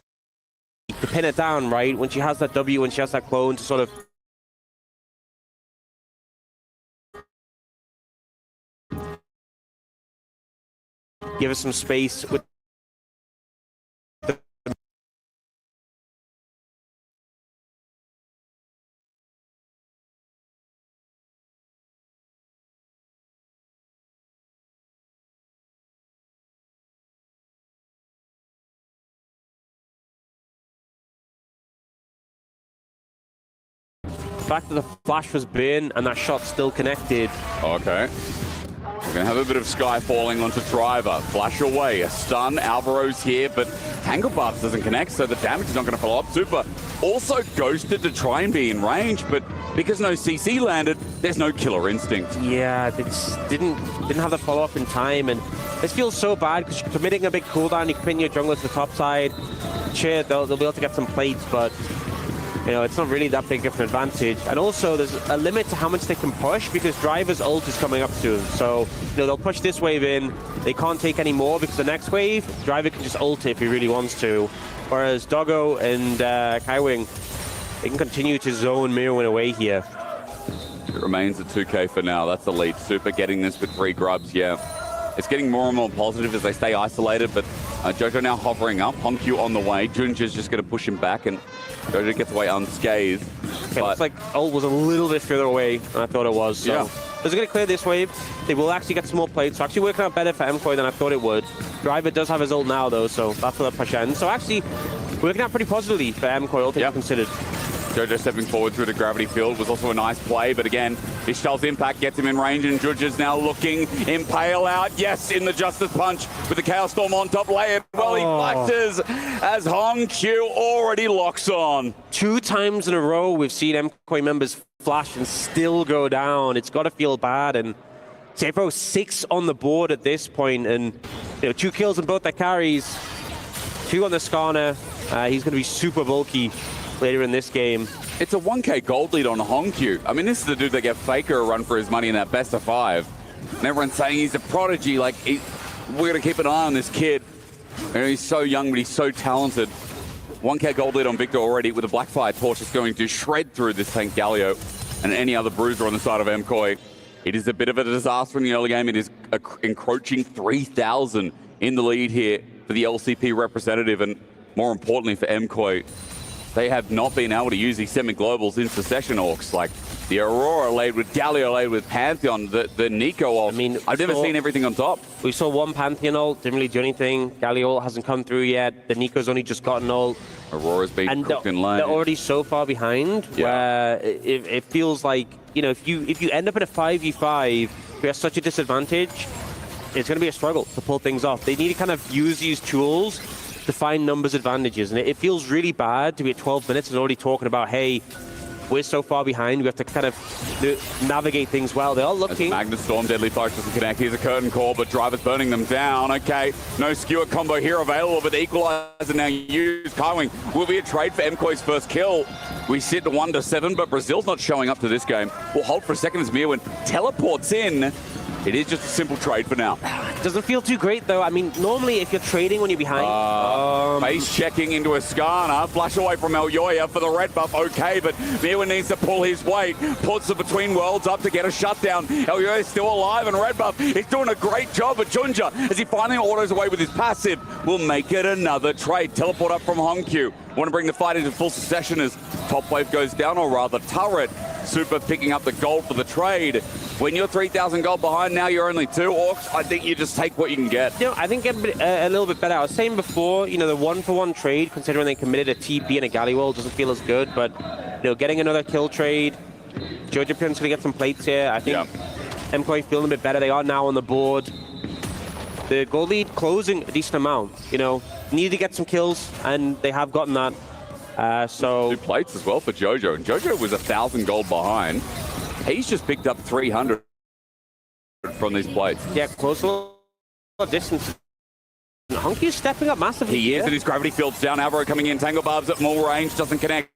to pin it down, right? When she has that W, when she has that clone to sort of... give us some space with... The fact that the flash was burned and that shot still connected. Okay. We're going to have a bit of sky falling onto Driver. Flash away, a stun. Alvaro's here, but Tangle Buffs doesn't connect, so the damage is not going to follow up. Super also ghosted to try and be in range, but because no CC landed, there's no killer instinct. Yeah, they just didn't have the follow-up in time, and this feels so bad because you're committing a big cooldown, you can pin your jungler to the top side. Sure, they'll be able to get some plates, but you know, it's not really that big of an advantage. And also, there's a limit to how much they can push because Driver's ult is coming up soon. So, you know, they'll push this wave in. They can't take any more because the next wave, Driver can just ult it if he really wants to. Whereas Doggo and Kaiwing, they can continue to zone Mirwin away here. It remains at 2K for now. That's the lead. Super getting this with 3 Grubs, yeah. It's getting more and more positive as they stay isolated, but Jojo now hovering up. Hongkyu on the way. Junja's just going to push him back, and Jojo gets away unscathed. Okay, looks like ult was a little bit further away than I thought it was. So they're going to clear this wave. They will actually get some more plates. So actually working out better for MKOI than I thought it would. Driver does have his ult now, though, so that's where the push ends. So actually, working out pretty positively for MKOI, all things considered. Jojo stepping forward through the gravity field was also a nice play, but again, Ishtal's impact gets him in range, and Judge's now looking, impale out, yes, in the Justice Punch with the Chaos Storm on top layer. Well, he flashes as Hongkyu already locks on. 2 times in a row we've seen MKOI members flash and still go down. It's got to feel bad, and CFO 6 on the board at this point, and you know, 2 kills on both their carries, 2 on the Skarner. He's going to be super bulky later in this game. It's a 1K gold lead on Hongkyu. I mean, this is the dude that gave Faker a run for his money in that best of 5. And everyone's saying he's a prodigy. Like, we're going to keep an eye on this kid. And he's so young, but he's so talented. 1K gold lead on Victor already with a Blackfire Torch is going to shred through this tank Galio and any other bruiser on the side of MKOI. It is a bit of a disaster in the early game. It is encroaching 3,000 in the lead here for the LCP representative, and more importantly for MKOI. They have not been able to use these semi-globals in succession orcs, like the Aurora laid with Galio, laid with Pantheon, the Nico ult. I mean, I've never seen everything on top. We saw one Pantheon ult, didn't really do anything. Galio ult hasn't come through yet. The Nico's only just gotten ult. Aurora's been cooked in lane. They're already so far behind, where it feels like, you know, if you end up in a 5v5, you have such a disadvantage, it's going to be a struggle to pull things off. They need to kind of use these tools to find numbers advantages, and it feels really bad to be at 12 minutes and already talking about, hey, we're so far behind, we have to kind of navigate things well. They are looking. Magnet Storm, Deadly Flash doesn't connect. Here's a curtain call, but Driver's burning them down. Okay, no skewer combo here available, but the Equalizer now used. Kaiwing will be a trade for MKOI's first kill. We sit 1-7, but Brazil's not showing up to this game. We'll hold for a second as Mirwin teleports in. It is just a simple trade for now. Doesn't feel too great, though. I mean, normally if you're trading when you're behind... Base checking into a Skarner. Flash away from Elyoya for the red buff. Okay, but Mirwin needs to pull his weight. Puts the Between Worlds up to get a shutdown. Elyoya is still alive, and red buff is doing a great job. But Junja, as he finally autos away with his passive, will make it another trade. Teleport up from Hongkyu. Want to bring the fight into full succession as top wave goes down, or rather turret. Super picking up the gold for the trade. When you're 3,000 gold behind, now you're only 2 orcs. I think you just take what you can get. You know, I think a little bit better. I was saying before, you know, the 1-for-1 trade, considering they committed a TP and a Gallywall, doesn't feel as good. But, you know, getting another kill trade, Jojo Pin's going to get some plates here. I think MKOI feeling a bit better. They are now on the board. The gold lead closing a decent amount. You know, needed to get some kills, and they have gotten that. So 2 plates as well for Jojo, and Jojo was 1,000 gold behind. He's just picked up 300 from these plates. Yeah, close a little distance. Hunky's stepping up massively. He is, and his gravity field's down. Alvaro coming in, Tangle Barbs at more range, doesn't connect.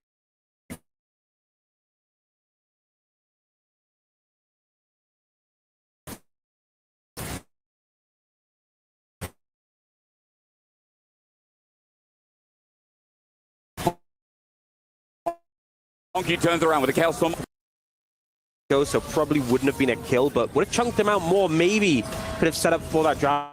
Honky turns around with a Chaos Storm. So probably wouldn't have been a kill, but would have chunked him out more. Maybe could have set up for that dragon.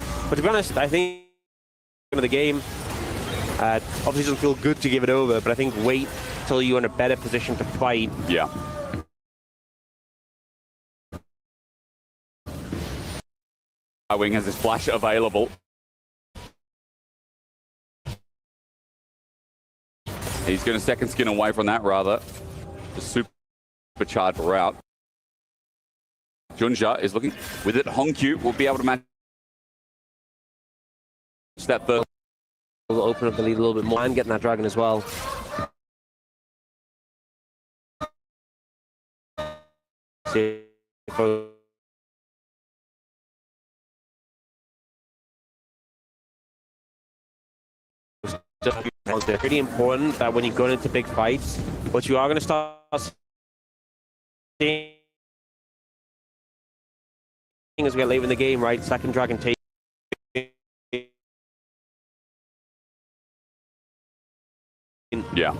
But to be honest, I think the game obviously doesn't feel good to give it over, but I think wait till you're in a better position to fight. Yeah. Wing has his flash available. He's going to second skin away from that, rather. The supercharged route. Junja is looking with it. Honkyu will be able to match that first. Will open up the lead a little bit more and getting that dragon as well. It's pretty important that when you go into big fights, what you are going to start seeing as we get late in the game, right? Second dragon take. Yeah.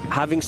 Having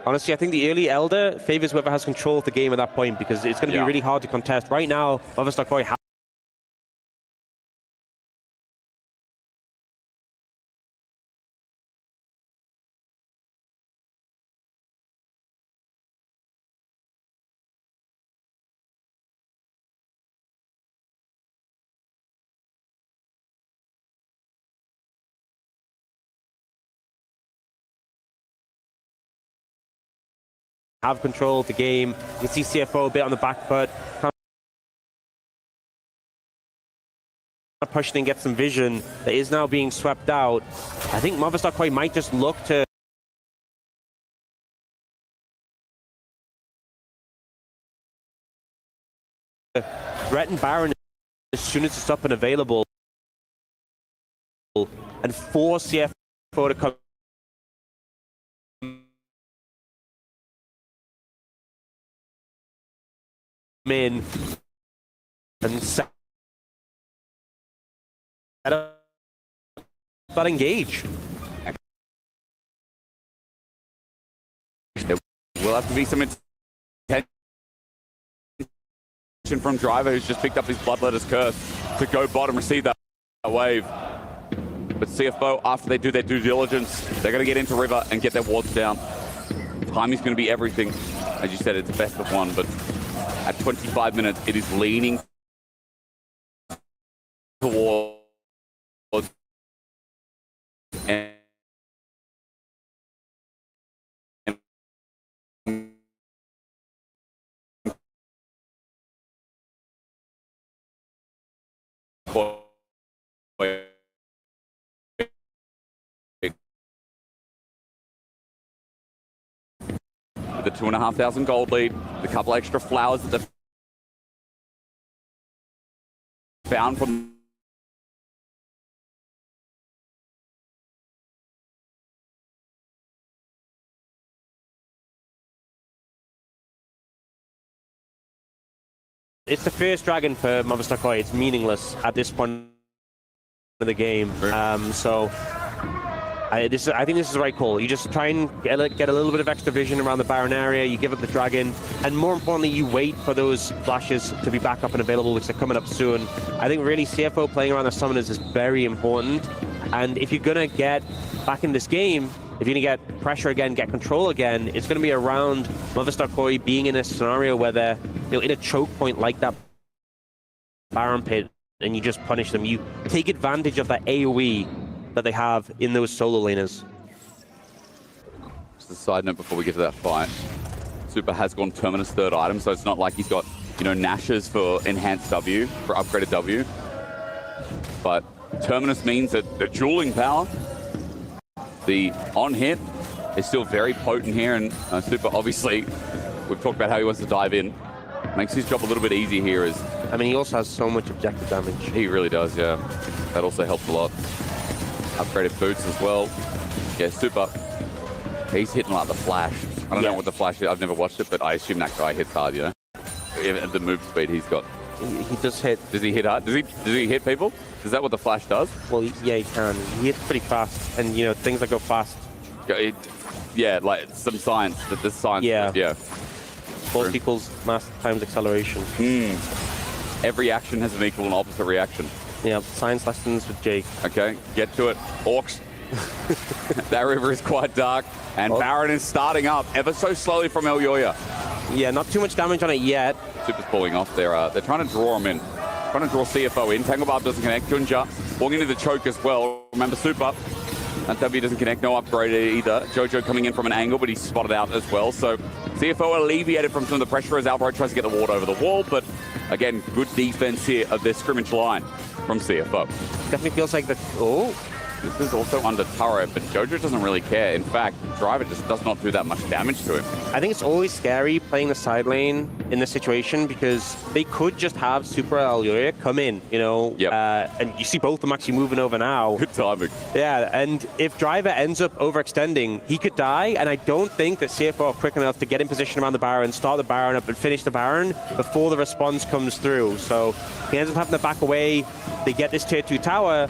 Honestly, I think the early Elder favors whoever has control of the game at that point, because it's going to be really hard to contest. Right now, Movistar Koi have control of the game. You can see CFO a bit on the back foot. Push and get some vision that is now being swept out. I think Movistar Koi might just look to threaten Baron as soon as it's up and available and force CFO to come in and set up but engage. There will have to be some attention from Driver, who's just picked up his Bloodletter's Curse to go bottom, receive that wave. But CFO, after they do their due diligence, they're going to get into river and get their wards down. Timing's going to be everything. As you said, it's best of one, but at 25 minutes, it is leaning towards and the 2,500 gold lead, the couple extra flowers that they've found from it's the first dragon for Movistar Koi. It's meaningless at this point of the game. So I think this is the right call. You just try and get a little bit of extra vision around the Baron area. You give up the dragon, and more importantly, you wait for those flashes to be back up and available, which are coming up soon. I think really CFO playing around the summoners is very important. And if you're gonna get back in this game, if you're gonna get pressure again, get control again, it's gonna be around Movistar Koi being in a scenario where they're in a choke point like that Baron pit, and you just punish them. You take advantage of that AoE that they have in those solo laners. Just a side note before we get to that fight. Super has gone Terminus third item, so it's not like he's got, Nashes for enhanced W, for upgraded W. But Terminus means that the dueling power, the on-hit, is still very potent here, and Super, obviously, we've talked about how he wants to dive in. Makes his job a little bit easier here. He also has so much objective damage. He really does, yeah. That also helps a lot. Upgraded boots as well. Yeah, Super. He's hitting like the Flash. I don't know what the Flash is. I've never watched it, but I assume that guy hits hard, At the move speed he's got. He does hit. Does he hit hard? Does he hit people? Is that what the Flash does? Well, yeah, he can. He hits pretty fast, and things that go fast. Yeah, like some science. There's science. Yeah. Force equals mass times acceleration. Every action has an equal and opposite reaction. Yeah, science lessons with Jake. Okay, get to it. Orcs. That river is quite dark, and Baron is starting up ever so slowly from El Yoya. Yeah, not too much damage on it yet. Super's pulling off. They're trying to draw him in. Trying to draw CFO in. Tangle Barb doesn't connect. Junja walking into the choke as well. Remember, Super. That W doesn't connect. No upgrade either. Jojo coming in from an angle, but he's spotted out as well. So CFO alleviated from some of the pressure as Alvaro tries to get the ward over the wall. But again, good defense here of their scrimmage line from CFO. Definitely feels like This is also under turret, but Jojo doesn't really care. In fact, Driver just does not do that much damage to him. I think it's always scary playing the side lane in this situation, because they could just have Super Alluria come in, and you see both of them actually moving over now. Good timing. Yeah, and if Driver ends up overextending, he could die, and I don't think that CFO are quick enough to get in position around the Baron, start the Baron up, and finish the Baron before the response comes through. So he ends up having to back away. They get this tier 2 tower,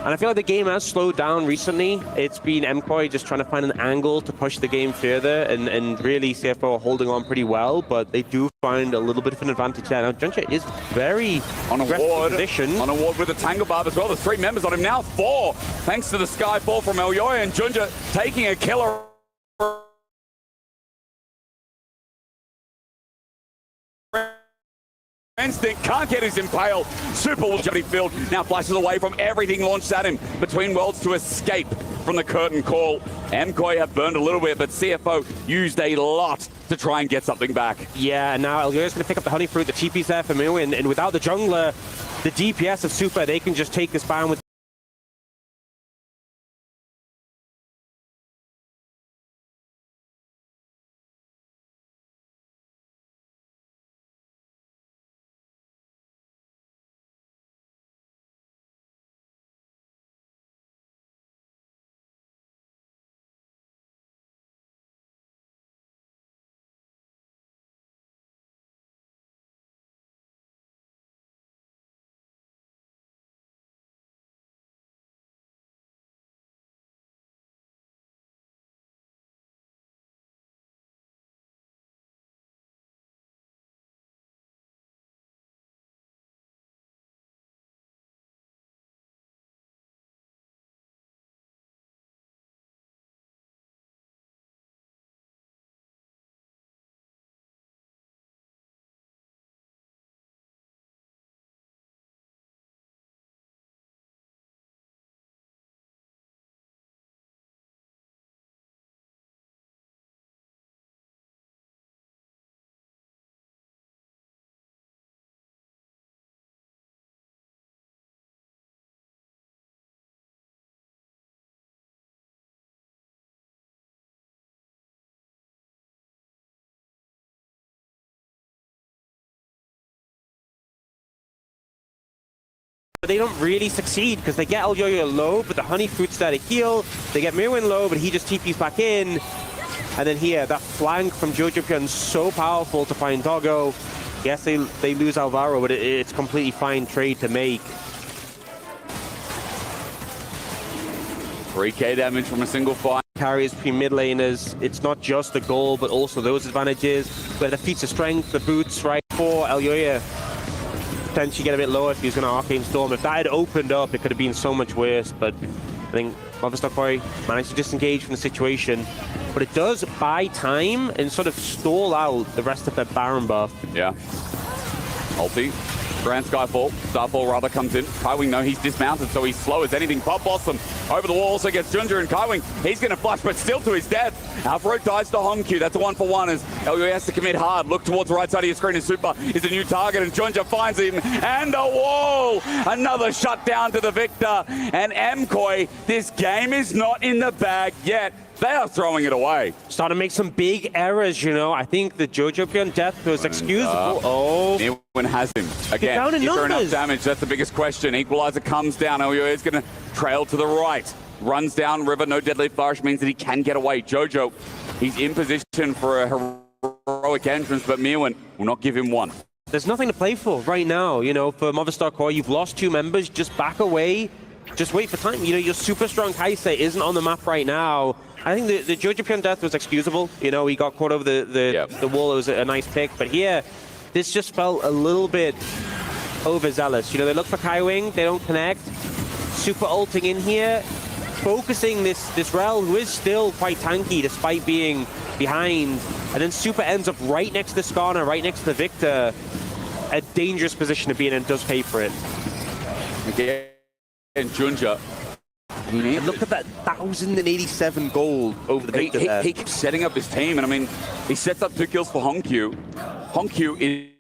And I feel like the game has slowed down recently. It's been MKOI just trying to find an angle to push the game further, and really CFO are holding on pretty well, but they do find a little bit of an advantage there. Now, Junja is very on a ward position. On a ward with the Tangle Barb as well. There's 3 members on him now, 4, thanks to the Skyfall from Elyoya, and Junja taking a killer. Instinct can't get his impale. Super will Johnny Field now flashes away from everything launched at him between worlds to escape from the curtain call. MKOI have burned a little bit, but CFO used a lot to try and get something back. Yeah, now Elyoya's going to pick up the honey fruit. The TP's there for Mu, and without the jungler, the DPS of Super, they can just take this Baron with they don't really succeed because they get Elyoya low, but the honey fruit's there to heal. They get Mirwin low, but he just TP's back in. And then here, that flank from Jojopion so powerful to find Doggo. Yes, they lose Alvaro, but it's completely fine trade to make. 3k damage from a single fight. Carries between mid laners. It's not just the goal, but also those advantages. But the feats of strength, the boots, right, for Elyoya. Potentially get a bit lower if he's going to Arcane Storm. If that had opened up, it could have been so much worse, but I think Movistar managed to disengage from the situation. But it does buy time and sort of stall out the rest of that Baron buff. Yeah. Ulti. Grand Skyfall. Starfall rather comes in. Kaiwing, no, he's dismounted, so he's slow as anything. Pop Blossom over the wall also gets Junja, and Kaiwing, he's going to flush, but still to his death. Alvaro dies to Hongq. That's a 1-for-1 as Elyoya has to commit hard. Look towards the right side of your screen, and Super is a new target, and Junja finds him, and the wall! Another shutdown to the Victor, and MKOI, this game is not in the bag yet. They are throwing it away. Starting to make some big errors, you know. I think the Jojopion death was excusable. Mirwin has him. Again, down in is there enough numbers. damage? That's the biggest question. Equalizer comes down. Elyoya is going to trail to the right. Runs down river. No deadly flourish means that he can get away. Jojo, he's in position for a heroic entrance, but Mirwin will not give him one. There's nothing to play for right now, you know, for Movistar Core. You've lost 2 members. Just back away. Just wait for time. You know, your super strong Kaise isn't on the map right now. I think the Jojopion death was excusable. You know, he got caught over the wall. It was a nice pick. But here, this just felt a little bit overzealous. You know, they look for Kaiwing. They don't connect. Super ulting in here. Focusing this Rel, who is still quite tanky despite being behind. And then Super ends up right next to the Skarner, right next to the Victor. A dangerous position to be in, and does pay for it. Again, Junja. Look at that 1,087 gold over the Victor there. He keeps setting up his team, and I mean, he sets up 2 kills for Hongq. Hongq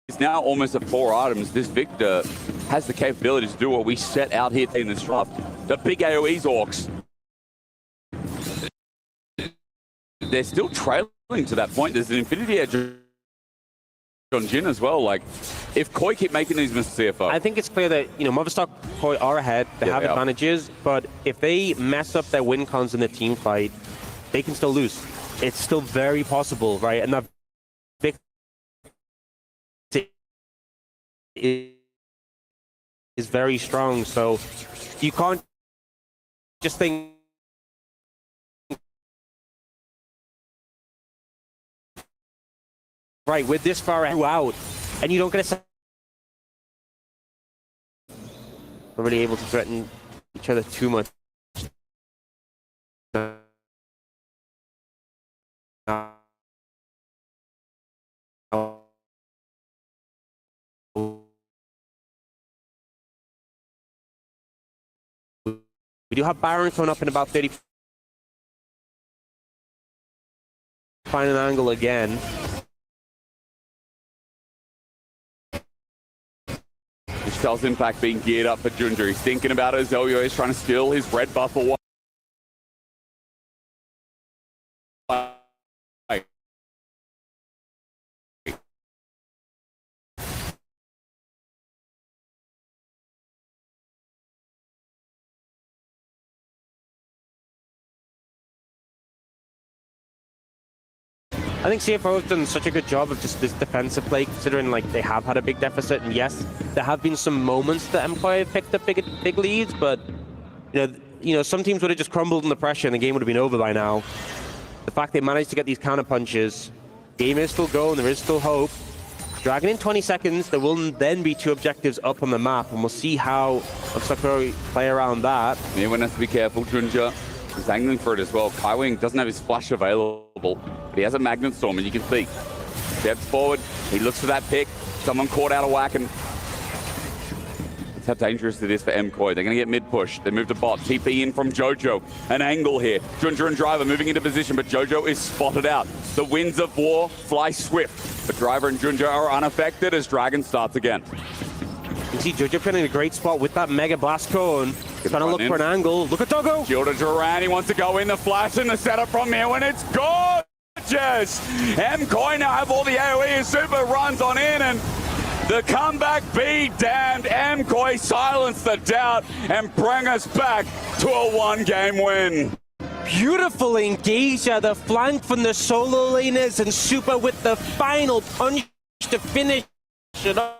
is now almost at 4 items. This Victor has the capability to do what we set out here in this draft. The big AoEs orcs. They're still trailing to that point. There's an Infinity Edge on Jhin as well. Like, if Koi keep making these mistakes, CFO. I think it's clear that, you know, Movistar Koi are ahead. They have advantages, but if they mess up their win cons in the team fight, they can still lose. It's still very possible, right? And that Victor is very strong, so You can't just think right, we're this far out, and you don't get a we're really able to threaten each other too much. We do have Baron coming up in about 30. Find an angle again. Michelle's in fact being geared up for Junja. He's thinking about it. Zelio is trying to steal his red buff away. I think CFO have done such a good job of just this defensive play, considering like they have had a big deficit, and yes, there have been some moments that Empire have picked up big leads, but you know, some teams would have just crumbled under pressure and the game would have been over by now. The fact they managed to get these counter punches, game is still going, there is still hope. Dragon in 20 seconds, there will then be 2 objectives up on the map, and we'll see how Sakura play around that. Anyone has to be careful. Junja is angling for it as well. Kaiwing doesn't have his flash available, but he has a Magnet Storm, and you can see. Steps forward, he looks for that pick. Someone caught out of whack, and that's how dangerous it is for MKOI. They're going to get mid-push. They move to bot. TP in from Jojo. An angle here. Junja and Driver moving into position, but Jojo is spotted out. The winds of war fly swift, but Driver and Junja are unaffected as Dragon starts again. You see Jojo playing in a great spot with that Mega Blast Cone. Trying to look for an angle. Look at Doggo. Shield to Duran. He wants to go in the flash and the setup from here when it's gorgeous. MKOI now have all the AoE. Super runs on in, and the comeback be damned. MKOI silence the doubt and bring us back to a 1-game win. Beautiful engage at the flank from the solo laners, and Super with the final punch to finish it up.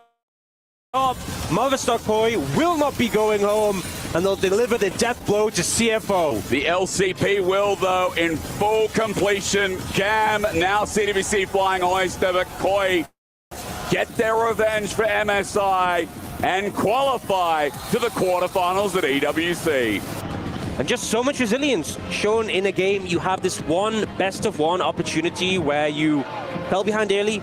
Movistar Koi will not be going home, and they'll deliver the death blow to CFO. The LCP will, though, in full completion. Gam, now CWC flying Oyster, but Koi get their revenge for MSI and qualify to the quarterfinals at EWC. And just so much resilience shown in a game. You have this one best-of-1 opportunity where you fell behind early.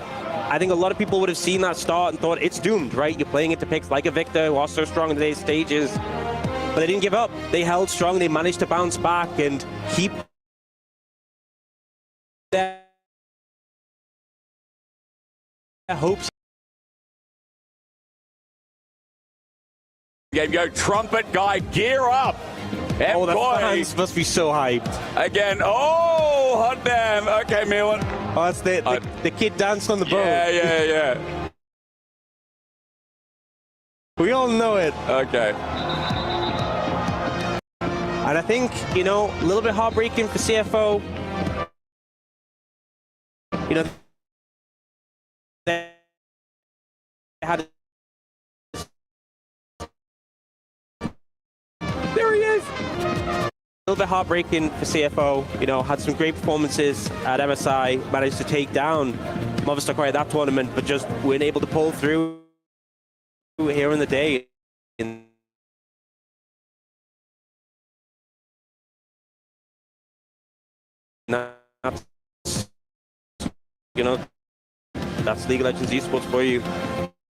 I think a lot of people would have seen that start and thought it's doomed, right? You're playing into picks like a Victor, who are so strong in today's stages. But they didn't give up. They held strong. They managed to bounce back and keep their hopes. Game go, trumpet guy, gear up. Oh, the fans must be so hyped. Again, oh, hot damn. Okay, Milan. Oh, that's the kid danced on the boat. Yeah. We all know it. Okay. And I think, you know, a little bit heartbreaking for CFO. You know, they had... There he is! A little bit heartbreaking for CFO. You know, had some great performances at MSI, managed to take down Movistar Koi at that tournament, but just weren't able to pull through here in the day. That's, you know, that's League of Legends esports for you.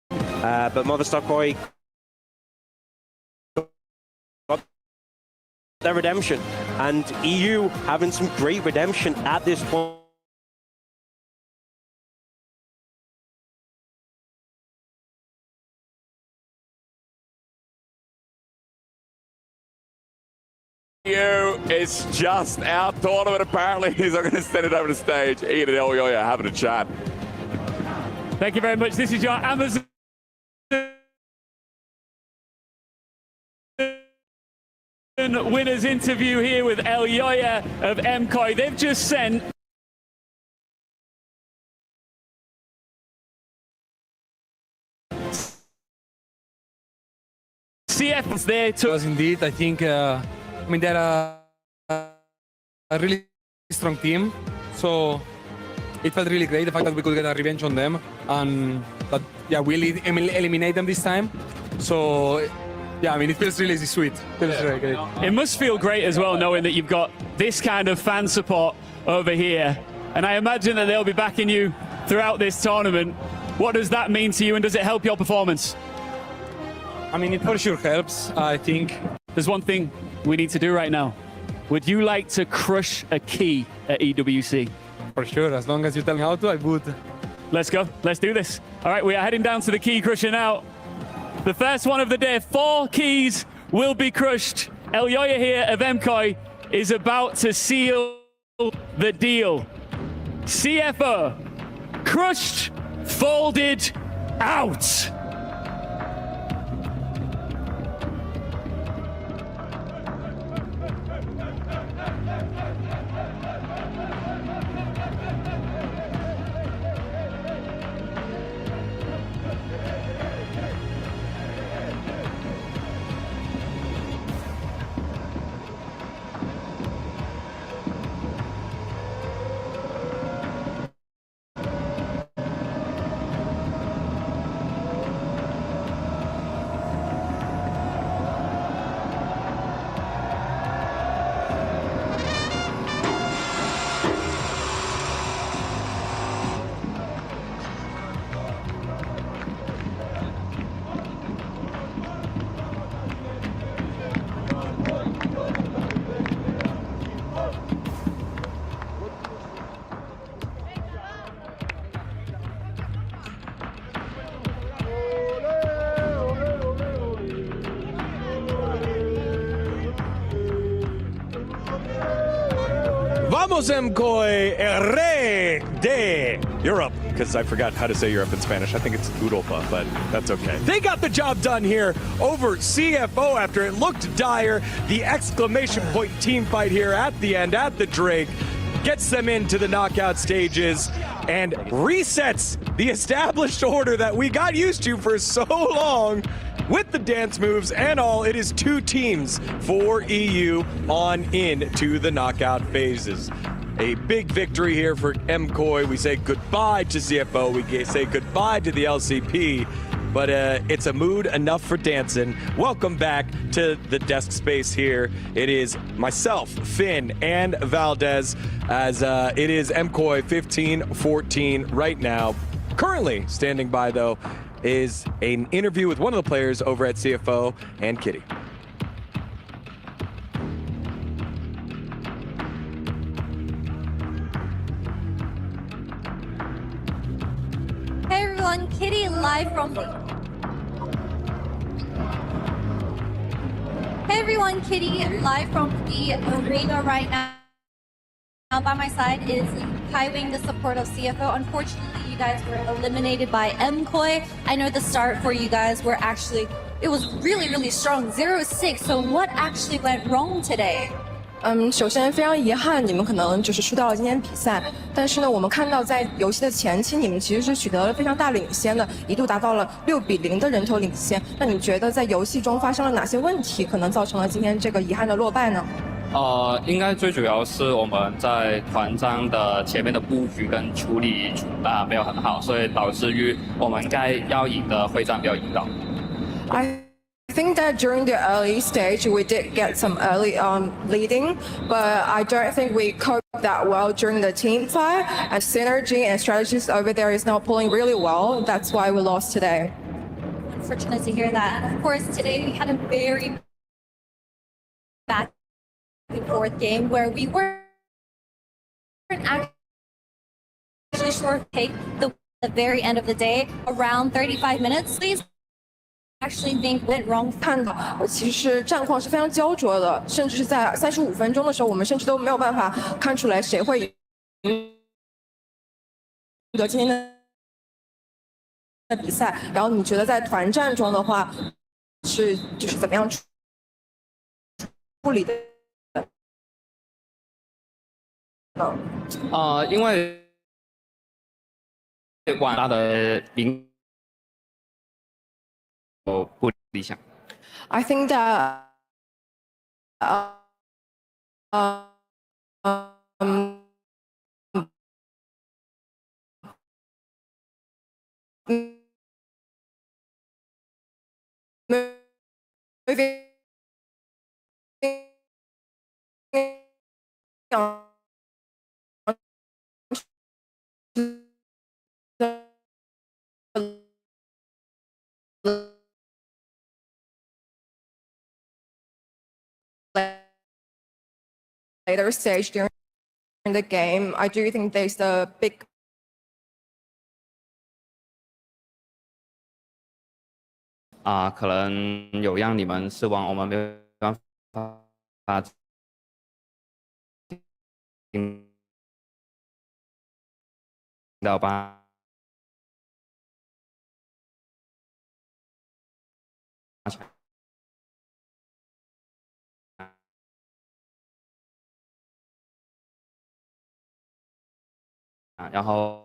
But Movistar Koi got their redemption, and EU having some great redemption at this point. It's just our tournament. Apparently, he's not going to send it over the stage. Ian and Elioya having a chat. Thank you very much. This is your Amazon winners interview here with Elioya of MKOI. They've just sent CF is there to. Because indeed, I think, they're a really strong team. So it felt really great the fact that we could get a revenge on them and that, we eliminate them this time. So, it feels really sweet. Feels really great. It must feel great as well knowing that you've got this kind of fan support over here. And I imagine that they'll be backing you throughout this tournament. What does that mean to you and does it help your performance? It for sure helps, I think. There's one thing we need to do right now. Would you like to crush a key at EWC? For sure, as long as you tell me how to, I would. Let's go. Let's do this. All right, we are heading down to the key crusher now. The first one of the day. 4 keys will be crushed. Elyoya here of MKOI is about to seal the deal. CFO, crushed, folded, out. Vamos MKOI, rey de Europe. Because I forgot how to say Europe in Spanish. I think it's Europa, but that's okay. They got the job done here over CFO after it looked dire. The exclamation point team fight here at the end, at the Drake, gets them into the knockout stages and resets the established order that we got used to for so long. With the dance moves and all, it is 2 teams for EU on into the knockout phases. A big victory here for MKOI. We say goodbye to CFO. We say goodbye to the LCP. But it's a mood enough for dancing. Welcome back to the desk space here. It is myself, Finn, and Valdez, as it is MKOI 15-14 right now. Currently standing by, though, is an interview with one of the players over at CFO and Kitty. Hey everyone, Kitty live from Hey everyone, Kitty live from the arena right now. Now by my side is Kaiwing, the support of CFO. Unfortunately, you guys were eliminated by MKOI. I know the start for you guys were actually, it was really, really strong, 0-6. So what actually went wrong today? 首先非常遗憾，你们可能就是输掉了今天比赛。但是呢，我们看到在游戏的前期，你们其实是取得了非常大领先的，一度达到了6-0的人头领先。那你觉得在游戏中发生了哪些问题，可能造成了今天这个遗憾的落败呢？应该最主要是我们在团战的前面的布局跟处理没有很好，所以导致于我们该要赢的会战没有赢到。I think that during the early stage we did get some early leading, but I don't think we coped that well during the team fight. And synergy and strategies over there is now pulling really well. That's why we lost today. Unfortunate to hear that. Of course, today we had a very back and forth game where we weren't actually sure to take the very end of the day, around 35 minutes. Please. Actually think went wrong. 看到其实战况是非常焦灼的，甚至是在35分钟的时候，我们甚至都没有办法看出来谁会赢得今天的比赛。然后你觉得在团战中的话，就是怎么样处理的？因为广大的赢。不理想。I think that moving on later stage during the game, I do think there's a big啊，可能有让你们失望，我们没有办法听到吧。然后。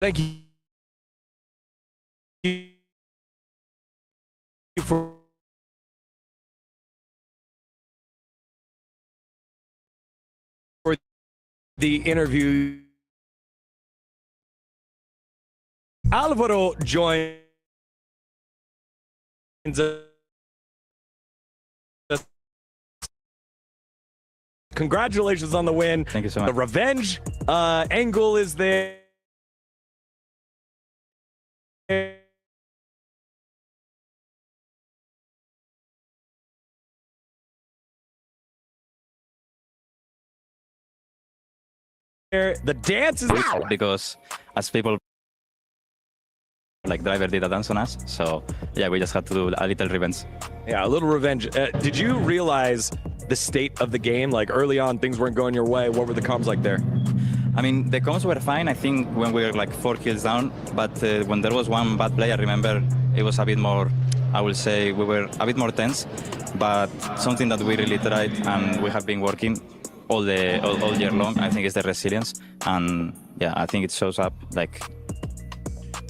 Thank you for the interview. Alvaro joins us. Congratulations on the win. Thank you so much. The revenge angle is there. The dance is because as people like driver did a dance on us, so yeah, we just had to do a little revenge. Yeah, a little revenge. Did you realize the state of the game? Like early on, things weren't going your way. What were the comms like there? I mean, the comms were fine, I think, when we were like 4 kills down, but when there was one bad play, I remember it was a bit more, I will say, we were a bit more tense, but something that we really tried and we have been working all year long, I think, is the resilience, and yeah, I think it shows up like.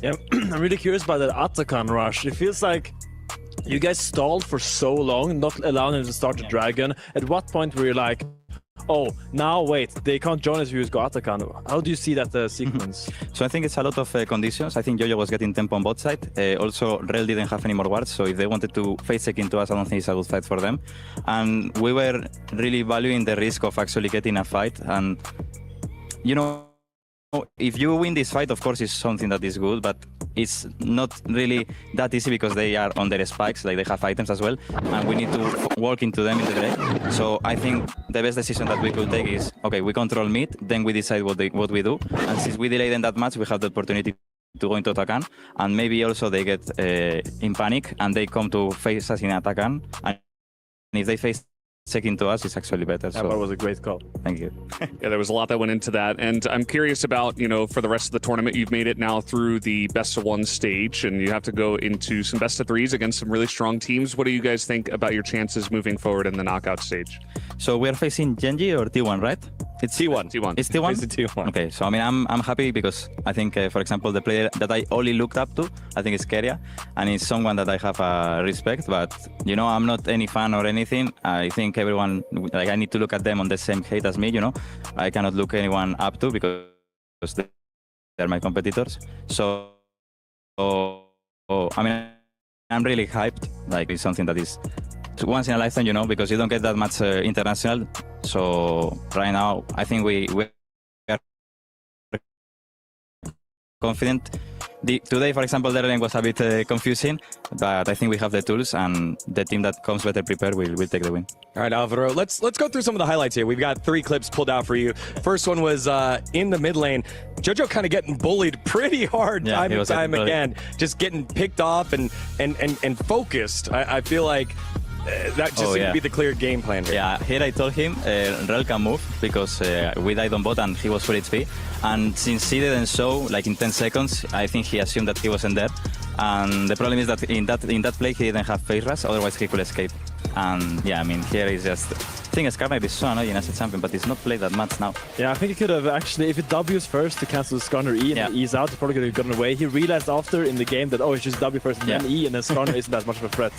Yeah, I'm really curious about that Atakan rush. It feels like you guys stalled for so long, not allowing them to start the dragon. At what point were you like, oh, now wait, they can't join us if you go Atakan? How do you see that sequence? So I think it's a lot of conditions. I think Jojo was getting tempo on both sides. Also, Rel didn't have any more wards, so if they wanted to face check into us, I don't think it's a good fight for them. And we were really valuing the risk of actually getting a fight. And, you know, if you win this fight, of course, it's something that is good, but it's not really that easy because they are on their spikes, like they have items as well, and we need to walk into them in the day. So I think the best decision that we could take is, okay, we control mid, then we decide what we do, and since we delay them that much, we have the opportunity to go into Atakan, and maybe also they get in panic, and they come to face us in Atakan, and if they face second to us, it's actually better. That was a great call. Thank you. Yeah, there was a lot that went into that. And I'm curious about, you know, for the rest of the tournament, you've made it now through the best of one stage, and you have to go into some best of threes against some really strong teams. What do you guys think about your chances moving forward in the knockout stage? So we're facing Genji or T1, right? It's T1. T1. It's T1? It's T1. Okay, so I mean, I'm happy because I think, for example, the player that I only looked up to, I think is Keria, and it's someone that I have respect, but, you know, I'm not any fan or anything. I think everyone, like, I need to look at them on the same height as me, you know? I cannot look anyone up to because they're my competitors. So, I mean, I'm really hyped. Like, it's something that is once in a lifetime, you know, because you don't get that much international. So right now, I think we are confident. Today, for example, the lane was a bit confusing, but I think we have the tools, and the team that comes better prepared will take the win. All right, Alvaro, let's go through some of the highlights here. We've got 3 clips pulled out for you. First one was in the mid lane. Jojo kind of getting bullied pretty hard time and time again, just getting picked off and focused. I feel like that just seemed to be the clear game plan here. Yeah, here I told him Rel can move because we died on bot and he was full HP. And since he didn't show, like in 10 seconds, I think he assumed that he wasn't there. And the problem is that in that play he didn't have phase rush, otherwise he could escape. And yeah, I mean, here is just... I think Scar might be so annoying as a champion, but it's not played that much now. Yeah, I think he could have actually, if it W's first to cancel Skarner E and then E's out, he probably could have gotten away. He realized after in the game that, oh, it's just W first and then E, and then Skarner isn't as much of a threat.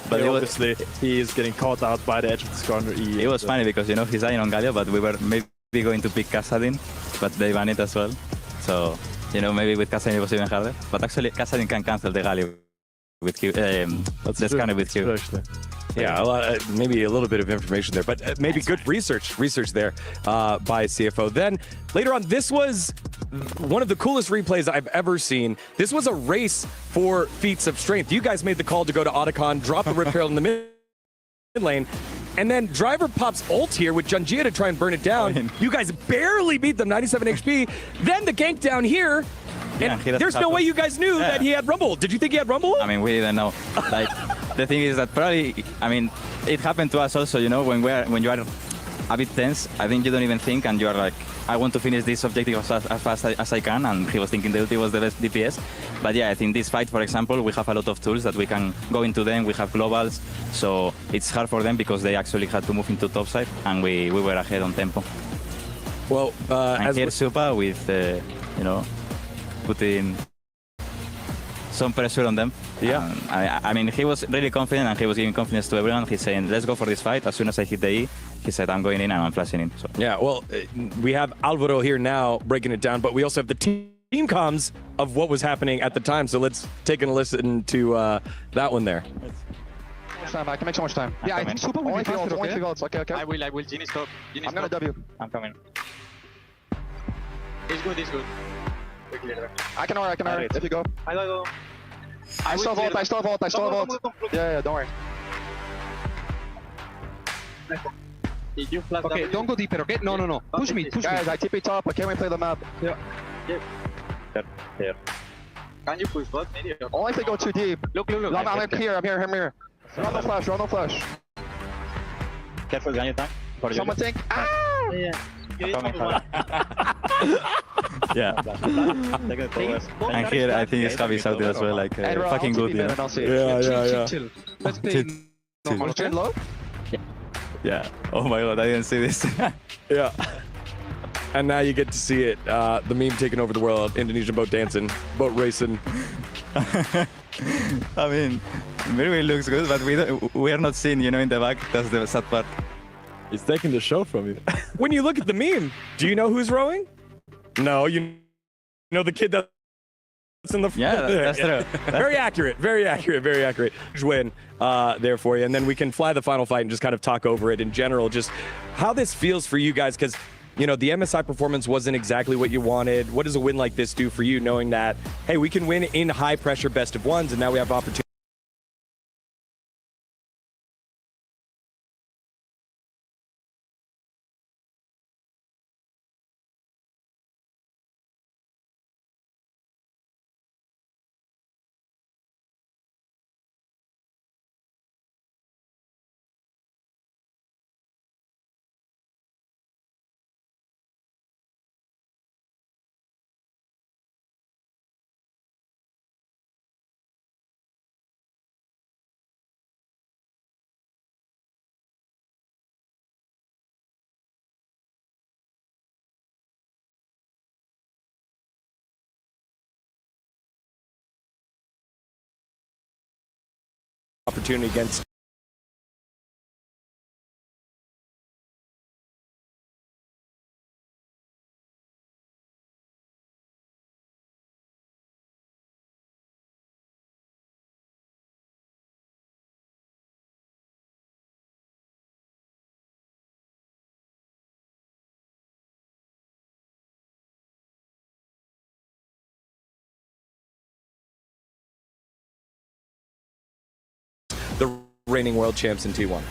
But obviously, he is getting caught out by the edge of the Skarner E. It was funny because, you know, he's dying on Galio, but we were maybe going to pick Kassadin, but they banned it as well. So, you know, maybe with Kassadin it was even harder. But actually, Kassadin can cancel the Galio with Q. That's the Skarner with Q. Yeah, maybe a little bit of information there, but maybe good research there by CFO. Then later on, this was one of the coolest replays I've ever seen. This was a race for feats of strength. You guys made the call to go to Otacon, drop the Rip Trail in the mid lane, and then Driver pops ult here with Junjia to try and burn it down. You guys barely beat them, 97 HP. Then the gank down here. And there's no way you guys knew that he had Rumble. Did you think he had Rumble? I mean, we didn't know. Like, the thing is that probably, I mean, it happened to us also, you know, when you are a bit tense, I think you don't even think and you are like, I want to finish this objective as fast as I can, and he was thinking the ulti was the best DPS. But yeah, I think this fight, for example, we have a lot of tools that we can go into them. We have globals, so it's hard for them because they actually had to move into topside, and we were ahead on tempo. Well, and here Supa with, you know, putting some pressure on them. Yeah. I mean, he was really confident and he was giving confidence to everyone. He's saying, let's go for this fight. As soon as I hit the E, he said, I'm going in and I'm flashing in. So. Yeah, well, we have Alvaro here now breaking it down, but we also have the team comms of what was happening at the time. So let's take a listen to that one there. I can make so much time. Yeah, I think Super will be faster, okay? Okay. I will. Genie stop. I'm gonna W. I'm coming. He's good. I can R. If you go. I go. I still vault. Yeah, don't worry. Okay, don't go deeper, okay? No. Push me. Guys, I TP top. I can't wait to play the map. Yeah. Here. Can you push bot? Only if they go too deep. Look. I'm here. Run no flash. Careful, Ganyu tank. Someone tank. Ah! Yeah. And here I think it's Javi out there as well, like fucking good, you know? Yeah. Chill. Let's play normal. Chill low. Yeah. Oh my god, I didn't see this. Yeah. And now you get to see it. The meme taking over the world. Indonesian boat dancing, boat racing. I mean, maybe it looks good, but we are not seeing, you know, in the back. That's the sad part. He's taking the show from you. When you look at the meme, do you know who's rowing? No, you know the kid that's in the front. Yeah, that's true. Very accurate. Huge win there for you. And then we can fly the final fight and just kind of talk over it in general, just how this feels for you guys, because, you know, the MSI performance wasn't exactly what you wanted. What does a win like this do for you, knowing that, hey, we can win in high pressure best of ones, and now we have opportunity against the reigning world champs in T1.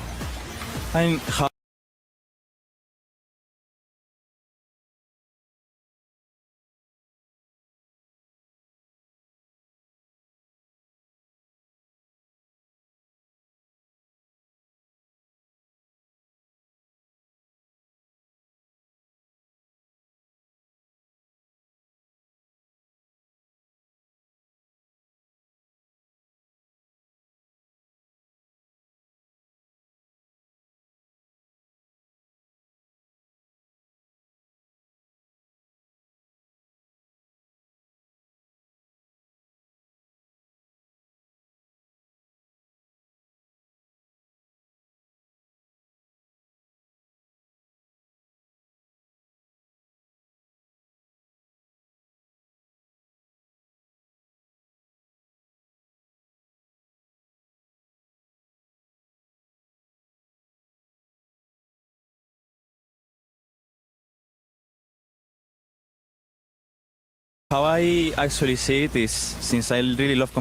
I'm How I actually see it is, since I really love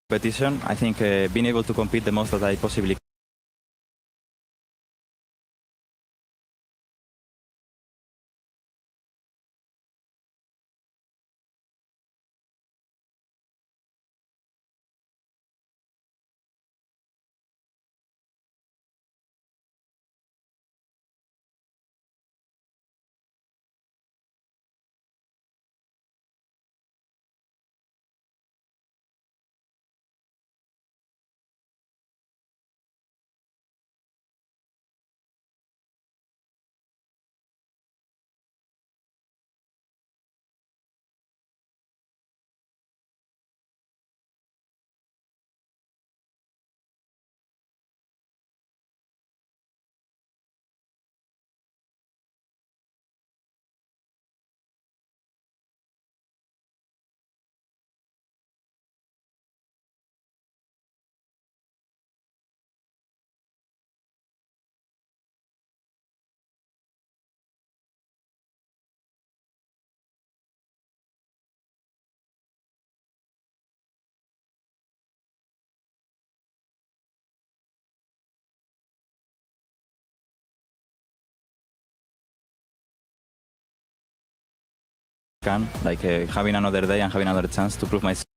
competition, I think being able to compete the most that I possibly can, like having another day and having another chance to prove myself.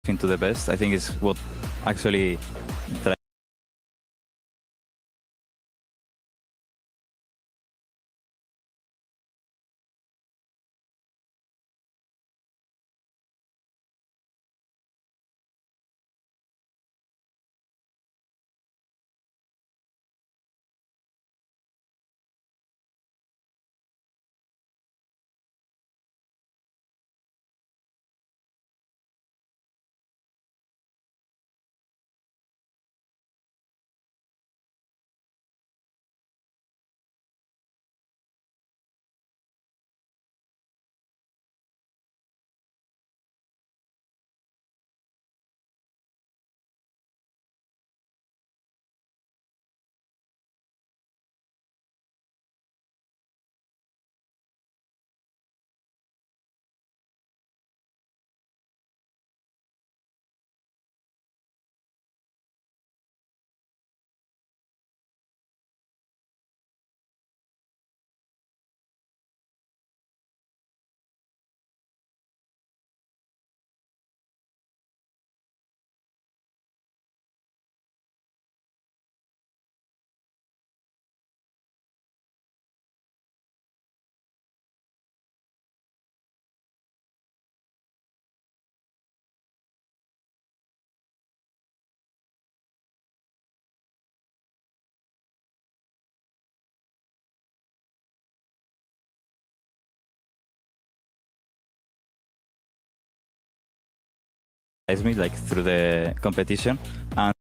Into the best. I think is what actually me like through the competition. And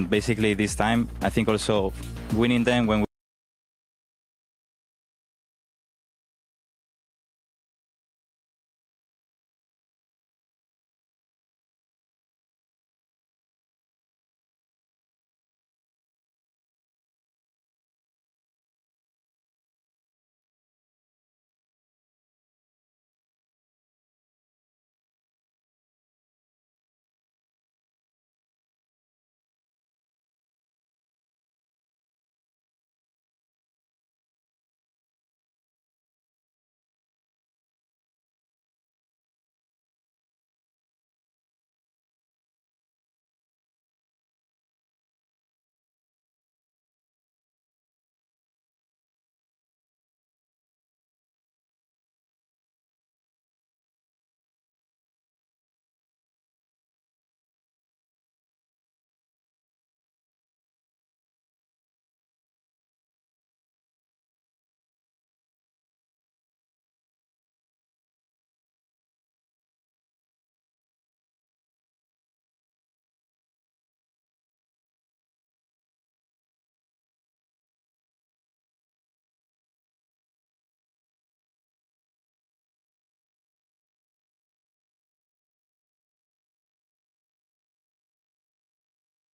basically this time, I think also winning them when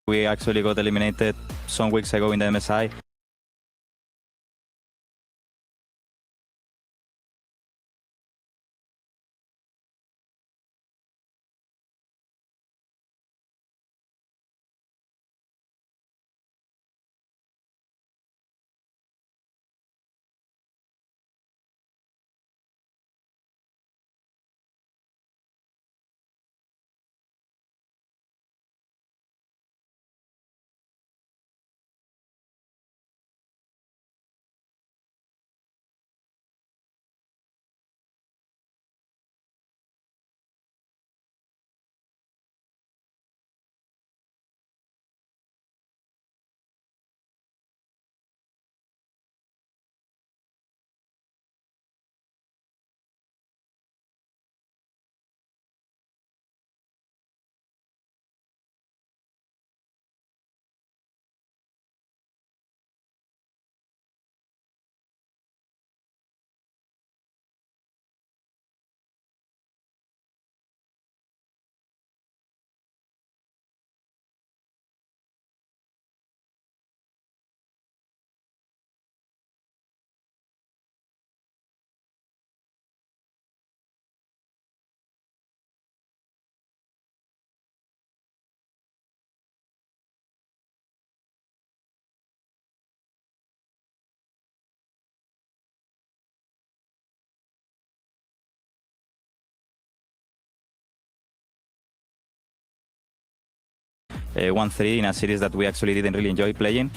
we actually got eliminated some weeks ago in the MSI. Won 3 in a series that we actually didn't really enjoy playing.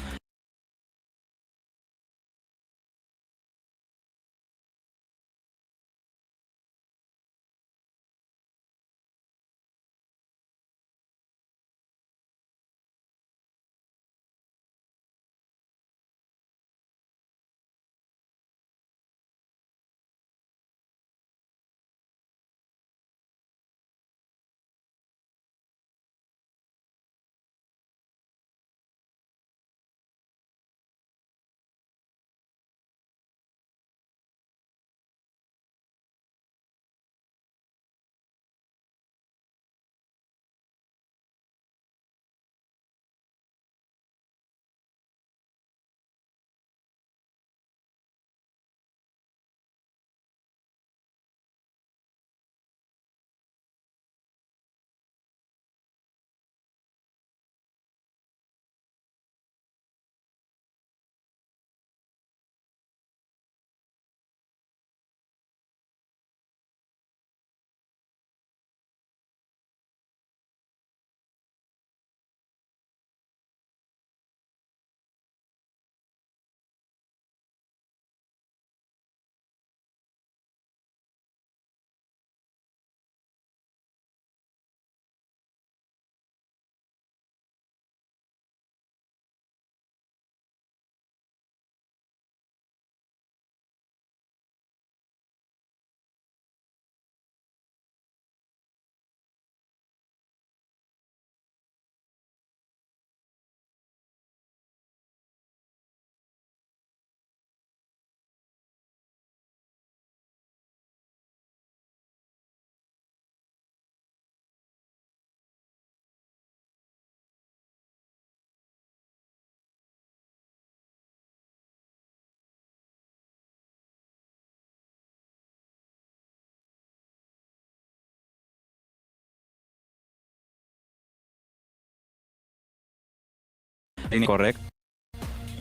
correct.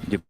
You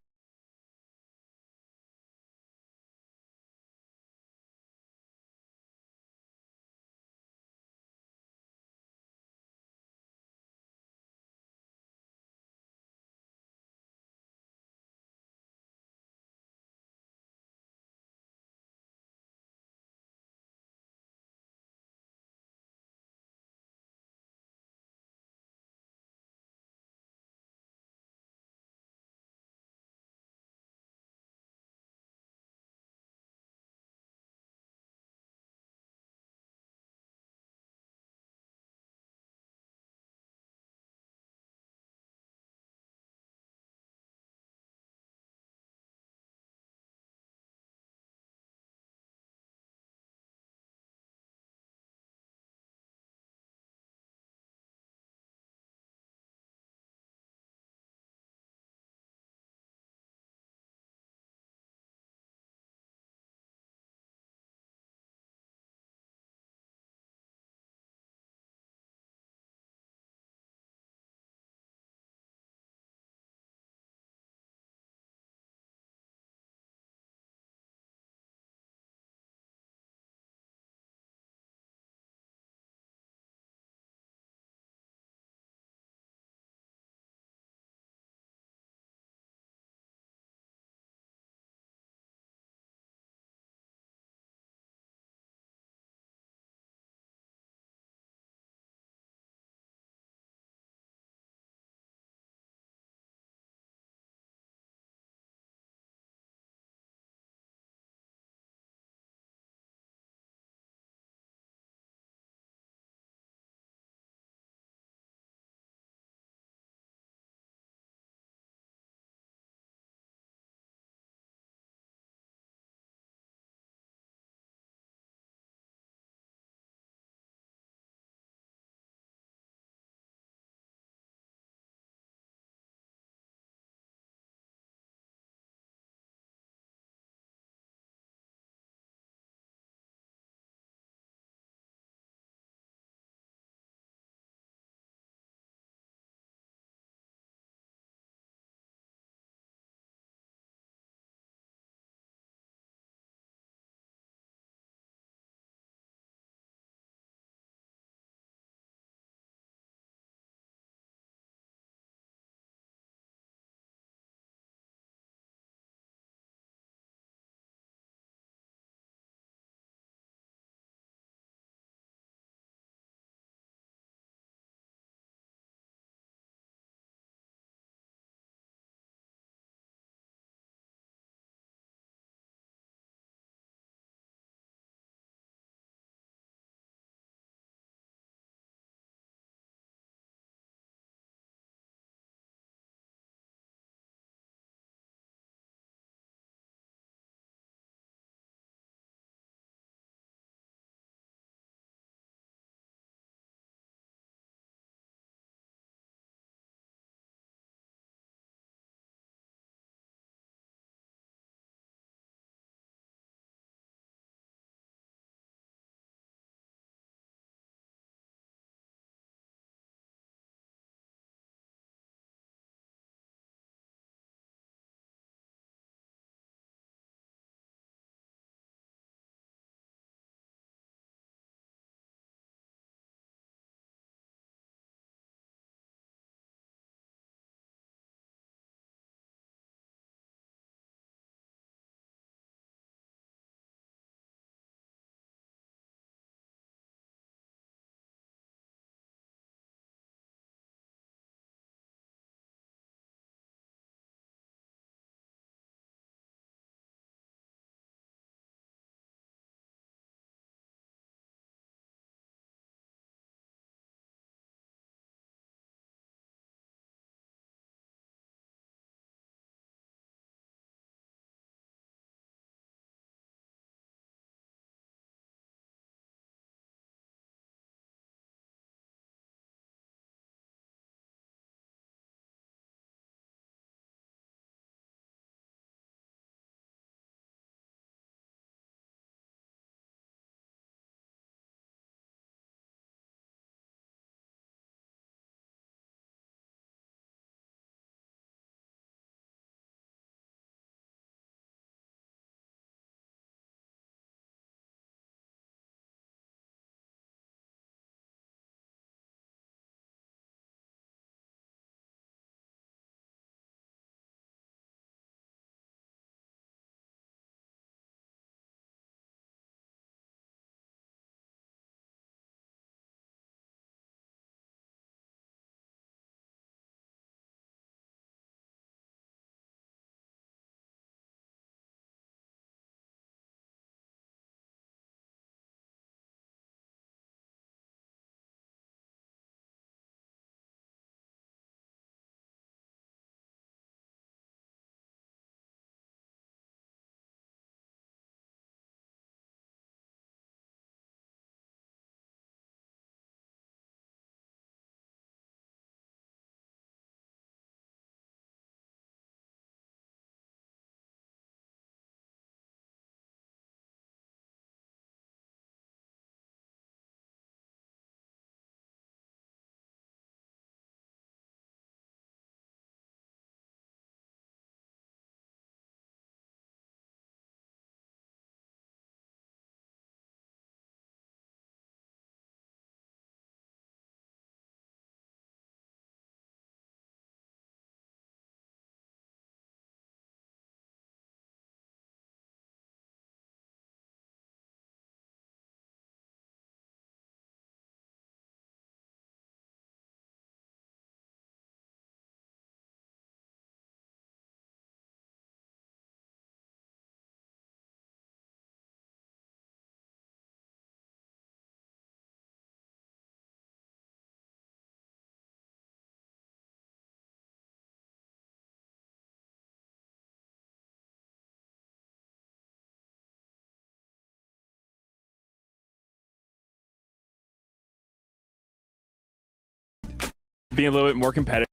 being a little bit more competitive.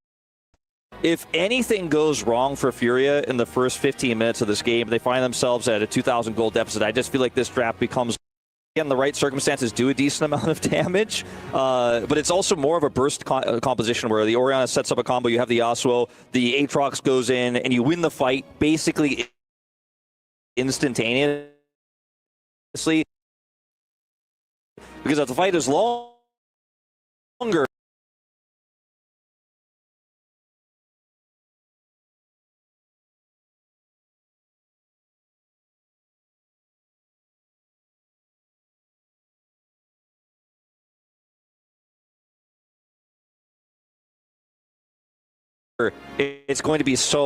If anything goes wrong for Furia in the first 15 minutes of this game, they find themselves at a 2,000 gold deficit. I just feel like this draft becomes, again, the right circumstances do a decent amount of damage, but it's also more of a burst composition where the Orianna sets up a combo, you have the Yasuo, the Aatrox goes in, and you win the fight basically instantaneously. Because if the fight is longer, it's going to be so.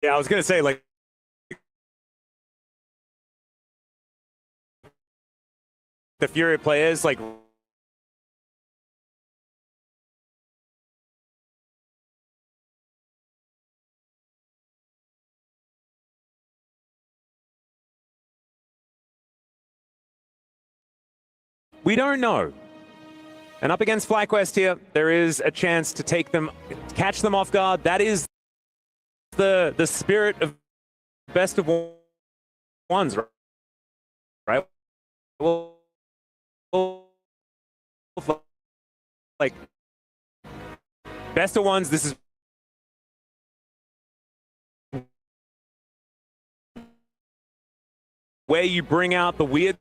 Yeah, I was gonna say, like, the Fury players, like, we don't know. And up against FlyQuest here, there is a chance to take them, catch them off guard. That is the spirit of best of ones, right? Well, like, best of ones, this is where you bring out the weird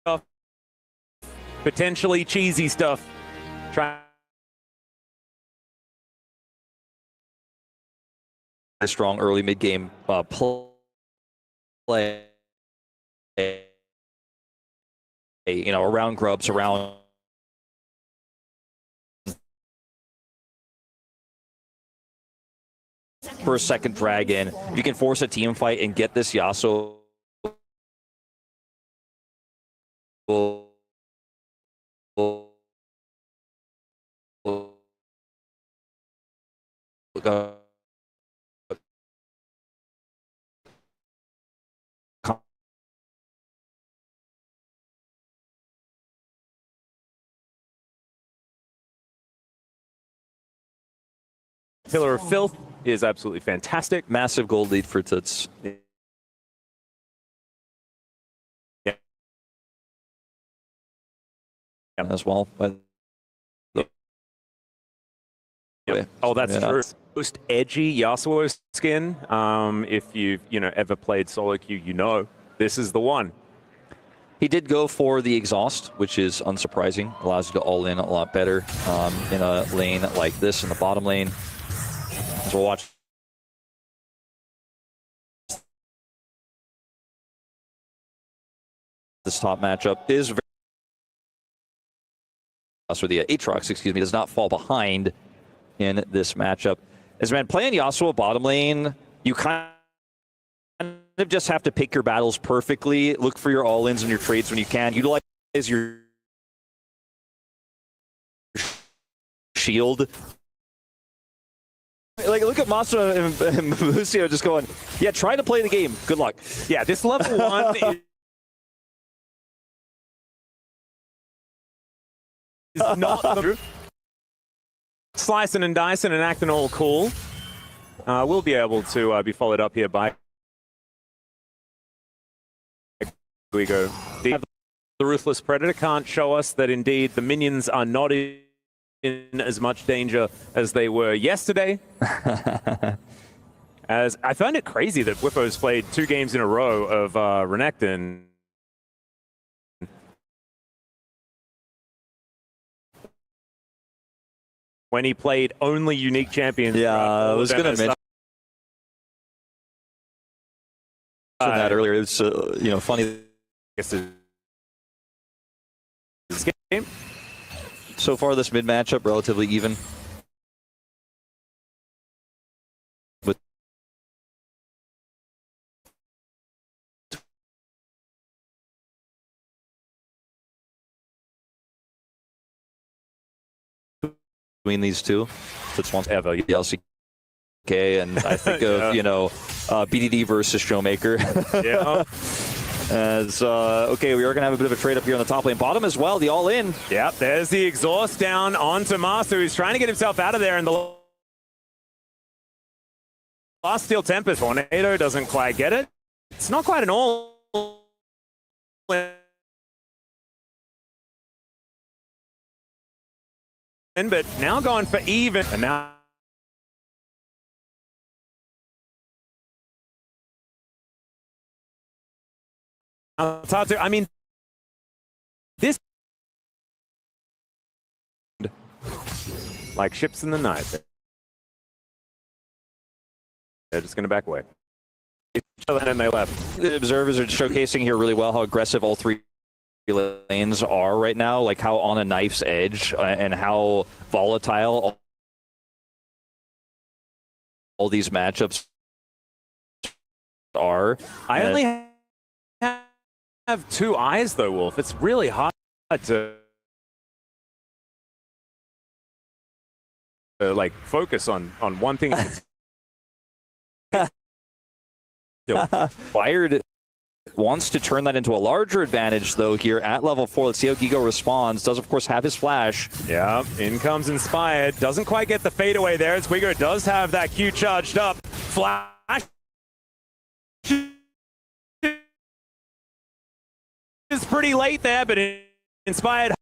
stuff, potentially cheesy stuff. Try A strong early mid-game play, you know, around grubs, around first, second dragon. You can force a team fight and get this Yasuo. Pillar of Filth is absolutely fantastic. Massive gold lead for Toots. Yeah. As well. But oh, that's true. Most edgy Yasuo skin. If you've ever played solo queue, you know this is the one. He did go for the exhaust, which is unsurprising. Allows you to all in a lot better in a lane like this, in the bottom lane. As we'll watch this top matchup is very so the Aatrox, excuse me, does not fall behind in this matchup. As man, playing Yasuo bottom lane, you kind of just have to pick your battles perfectly. Look for your all-ins and your trades when you can. Utilize your shield. Like, look at Masa and Lucio just going, yeah, try to play the game. Good luck. Yeah, this level 1 is not the slicing and dicing and acting all cool. We'll be able to be followed up here by we go. The Ruthless Predator can't show us that indeed the minions are not in as much danger as they were yesterday. As I find it crazy that Whippo's played 2 games in a row of Renekton. When he played only unique champions. Yeah, I was going to mention that earlier. It's funny. So far, this mid matchup relatively even. Between these two, that's once ever EWC, and I think of BDD versus Showmaker. Yeah. As okay, we are gonna have a bit of a trade up here on the top lane, bottom as well. The all in. Yep, there's the exhaust down onto Master, who's trying to get himself out of there, and the last Steel Tempest Tornado doesn't quite get it. It's not quite an all. But now going for even, and now Tatu, I mean, this like ships in the night. They're just going to back away. And then they left. The observers are showcasing here really well how aggressive all three lanes are right now, like how on a knife's edge and how volatile all these matchups are. I only have two eyes though, Wolf. It's really hard to like focus on one thing. Fired wants to turn that into a larger advantage, though, here at level 4. Let's see how Gigo responds. Does, of course, have his flash. Yeah, in comes Inspired. Doesn't quite get the fadeaway there, as Gigo does have that Q charged up. Flash. It's pretty late there, but Inspired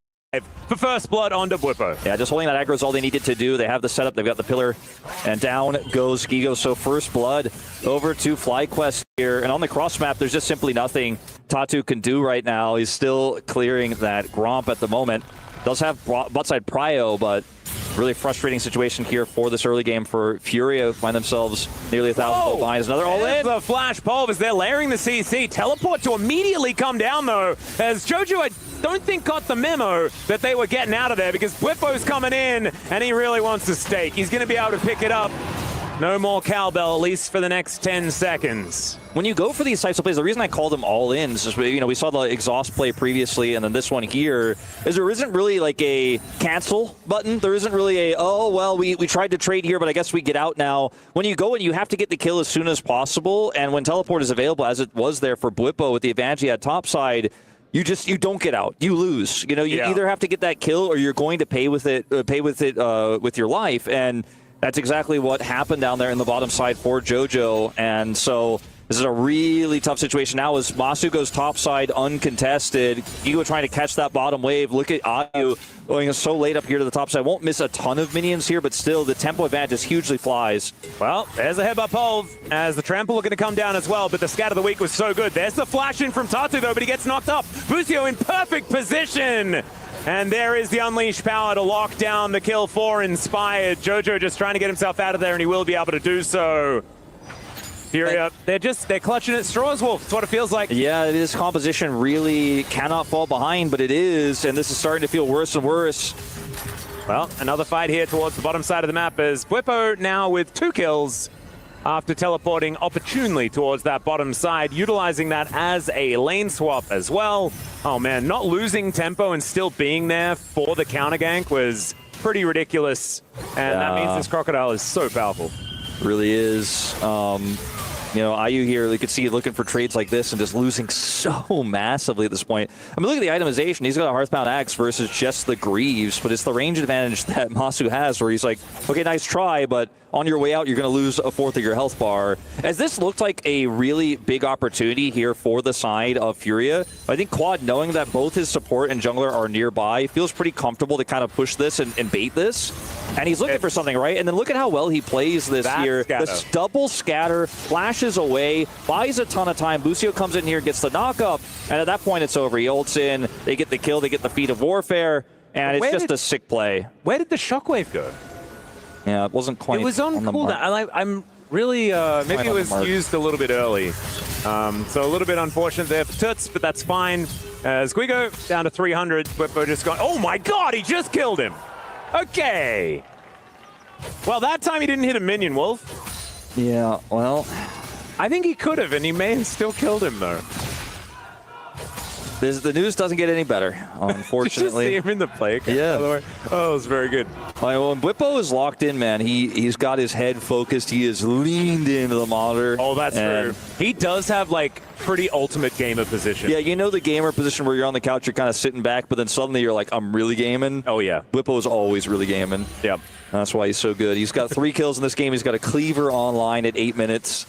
for first blood onto Bwipo. Yeah, just holding that aggro is all they needed to do. They have the setup, they've got the pillar, and down goes Gigo. So first blood over to FlyQuest here. And on the cross map, there's just simply nothing Tatu can do right now. He's still clearing that Gromp at the moment. Does have bot-side prio, but really frustrating situation here for this early game for Furia. Find themselves nearly 1,000 gold behind. Another all-in. The flash pulve as they're layering the CC. Teleport to immediately come down, though, as Jojo, I don't think, got the memo that they were getting out of there, because Bwipo's coming in, and he really wants to stake. He's going to be able to pick it up. No more cowbell, at least for the next 10 seconds. When you go for these types of plays, the reason I call them all-ins is, we saw the exhaust play previously, and then this one here, is there isn't really like a cancel button. There isn't really a, oh, well, we tried to trade here, but I guess we get out now. When you go and you have to get the kill as soon as possible, and when teleport is available, as it was there for Bwipo with the advantage he had topside, you don't get out. You lose. You either have to get that kill or you're going to pay with it with your life. And that's exactly what happened down there in the bottom side for Jojo. And so this is a really tough situation now as Masu goes topside uncontested. Gigo trying to catch that bottom wave. Look at Ayu going so late up here to the top side. Won't miss a ton of minions here, but still the tempo advantage hugely flies. Well, there's a headbutt pulve as the trample are going to come down as well, but the scat of the week was so good. There's the flash in from Tatu though, but he gets knocked up. Busio in perfect position. And there is the unleashed power to lock down the kill for Inspired. Jojo just trying to get himself out of there, and he will be able to do so. Furia, they're clutching at straws, Wolf. That's what it feels like. Yeah, this composition really cannot fall behind, but it is, and this is starting to feel worse and worse. Well, another fight here towards the bottom side of the map as Bwipo now with 2 kills after teleporting opportunely towards that bottom side, utilizing that as a lane swap as well. Oh man, not losing tempo and still being there for the counter gank was pretty ridiculous, and that means this Crocodile is so powerful. Really is. Ayu here, you could see looking for trades like this and just losing so massively at this point. I mean, look at the itemization. He's got a Hearthbound Axe versus just the Greaves, but it's the range advantage that Masu has where he's like, okay, nice try, but on your way out, you're going to lose a fourth of your health bar. As this looked like a really big opportunity here for the side of Furia, I think Quad, knowing that both his support and jungler are nearby, feels pretty comfortable to kind of push this and bait this. And he's looking for something, right? And then look at how well he plays this here. The double scatter, flashes away, buys a ton of time. Busio comes in here, gets the knock-up, and at that point it's over. He ults in, they get the kill, they get the feat of warfare, and it's just a sick play. Where did the shockwave go? Yeah, it wasn't quite. It was on cooldown. I'm really, maybe it was used a little bit early. So a little bit unfortunate there for Toots, but that's fine. As Guigo down to 300, Bwipo just gone. Oh my god, he just killed him. Okay. Well, that time he didn't hit a minion, Wolf. Yeah, well, I think he could have, and he may have still killed him, though. the news doesn't get any better, unfortunately. Did you just see him in the play? Yeah. By the way? Oh, it was very good. Well, when Bwipo is locked in, man, he's got his head focused. He is leaned into the monitor. Oh, that's true. He does have, like, pretty ultimate gamer position. Yeah, you know the gamer position where you're on the couch, you're kind of sitting back, but then suddenly you're like, I'm really gaming. Oh, yeah. Bwipo is always really gaming. Yep. That's why he's so good. He's got 3 kills in this game. He's got a cleaver online at 8 minutes.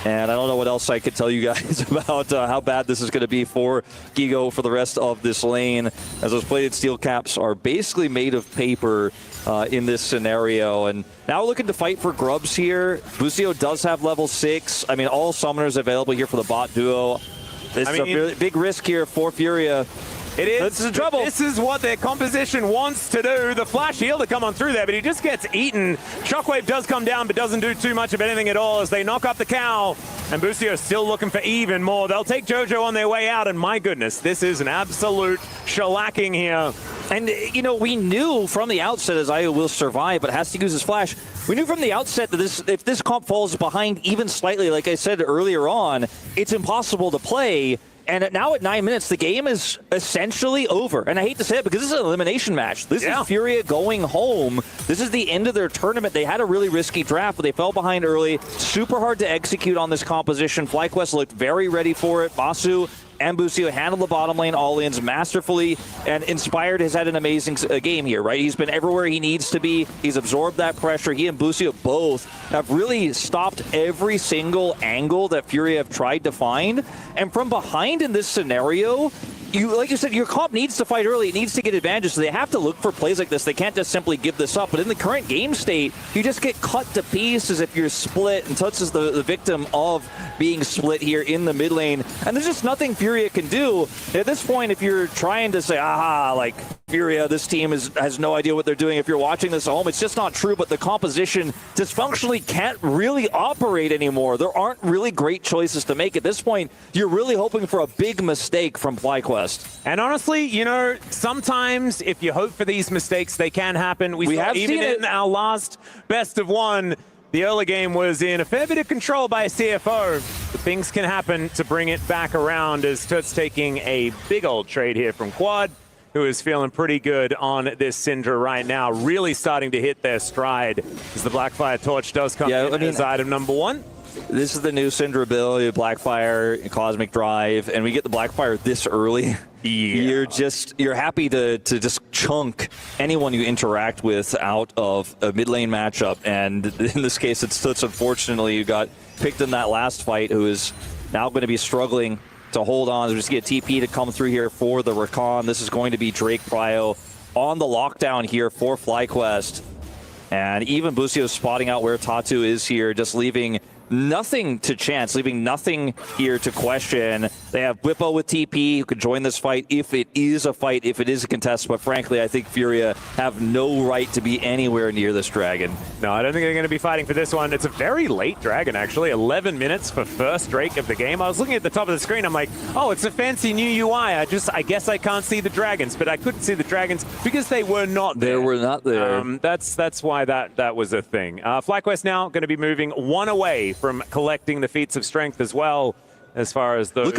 And I don't know what else I could tell you guys about how bad this is going to be for Gigo for the rest of this lane, as those plated steel caps are basically made of paper in this scenario. And now we're looking to fight for grubs here. Busio does have level 6. I mean, all summoners available here for the bot duo. This is a really big risk here for Furia. It is. This is trouble. This is what their composition wants to do. The flash heal to come on through there, but he just gets eaten. Shockwave does come down, but doesn't do too much of anything at all as they knock up the cow. And Busio still looking for even more. They'll take Jojo on their way out, and my goodness, this is an absolute shellacking here. And, you know, we knew from the outset, as Io will survive, but has to use his flash. We knew from the outset that if this comp falls behind even slightly, like I said earlier on, it's impossible to play. And now at 9 minutes, the game is essentially over. And I hate to say it because this is an elimination match. This is Furia going home. This is the end of their tournament. They had a really risky draft, but they fell behind early. Super hard to execute on this composition. FlyQuest looked very ready for it. Masu and Busio handled the bottom lane all-ins masterfully, and Inspired has had an amazing game here, right? He's been everywhere he needs to be. He's absorbed that pressure. He and Busio both have really stopped every single angle that Furia have tried to find. And from behind in this scenario, like you said, your comp needs to fight early. It needs to get advantages, so they have to look for plays like this. They can't just simply give this up. But in the current game state, you just get cut to pieces if you're split, and Tuts is the victim of being split here in the mid lane. And there's just nothing Furia can do. At this point, if you're trying to say, like, Furia, this team has no idea what they're doing. If you're watching this at home, it's just not true, but the composition dysfunctionally can't really operate anymore. There aren't really great choices to make. At this point, you're really hoping for a big mistake from FlyQuest. And honestly, you know, sometimes if you hope for these mistakes, they can happen. We saw have even seen in our last best of one, the early game was in a fair bit of control by a CFO. But things can happen to bring it back around as Toots taking a big old trade here from Quad, who is feeling pretty good on this Syndra right now, really starting to hit their stride as the Blackfire Torch does come in as item number 1. This is the new Syndra ability, Blackfire, Cosmic Drive, and we get the Blackfire this early. Yeah. You're happy to just chunk anyone you interact with out of a mid lane matchup, and in this case it's Toots, unfortunately, who got picked in that last fight, who is now going to be struggling to hold on. Just get TP to come through here for the Rakan. This is going to be Drake Pryo on the lockdown here for FlyQuest. And even Busio spotting out where Tatu is here, just leaving nothing to chance, leaving nothing here to question. They have Bwipo with TP who could join this fight if it is a fight, if it is a contest. But frankly, I think Furia have no right to be anywhere near this dragon. No, I don't think they're going to be fighting for this one. It's a very late dragon, actually. 11 minutes for first Drake of the game. I was looking at the top of the screen. I'm like, oh, it's a fancy new UI. I guess I can't see the dragons, but I couldn't see the dragons because they were not there. They were not there. That's why that was a thing. FlyQuest now going to be moving one away from collecting the feats of strength as well, as far as those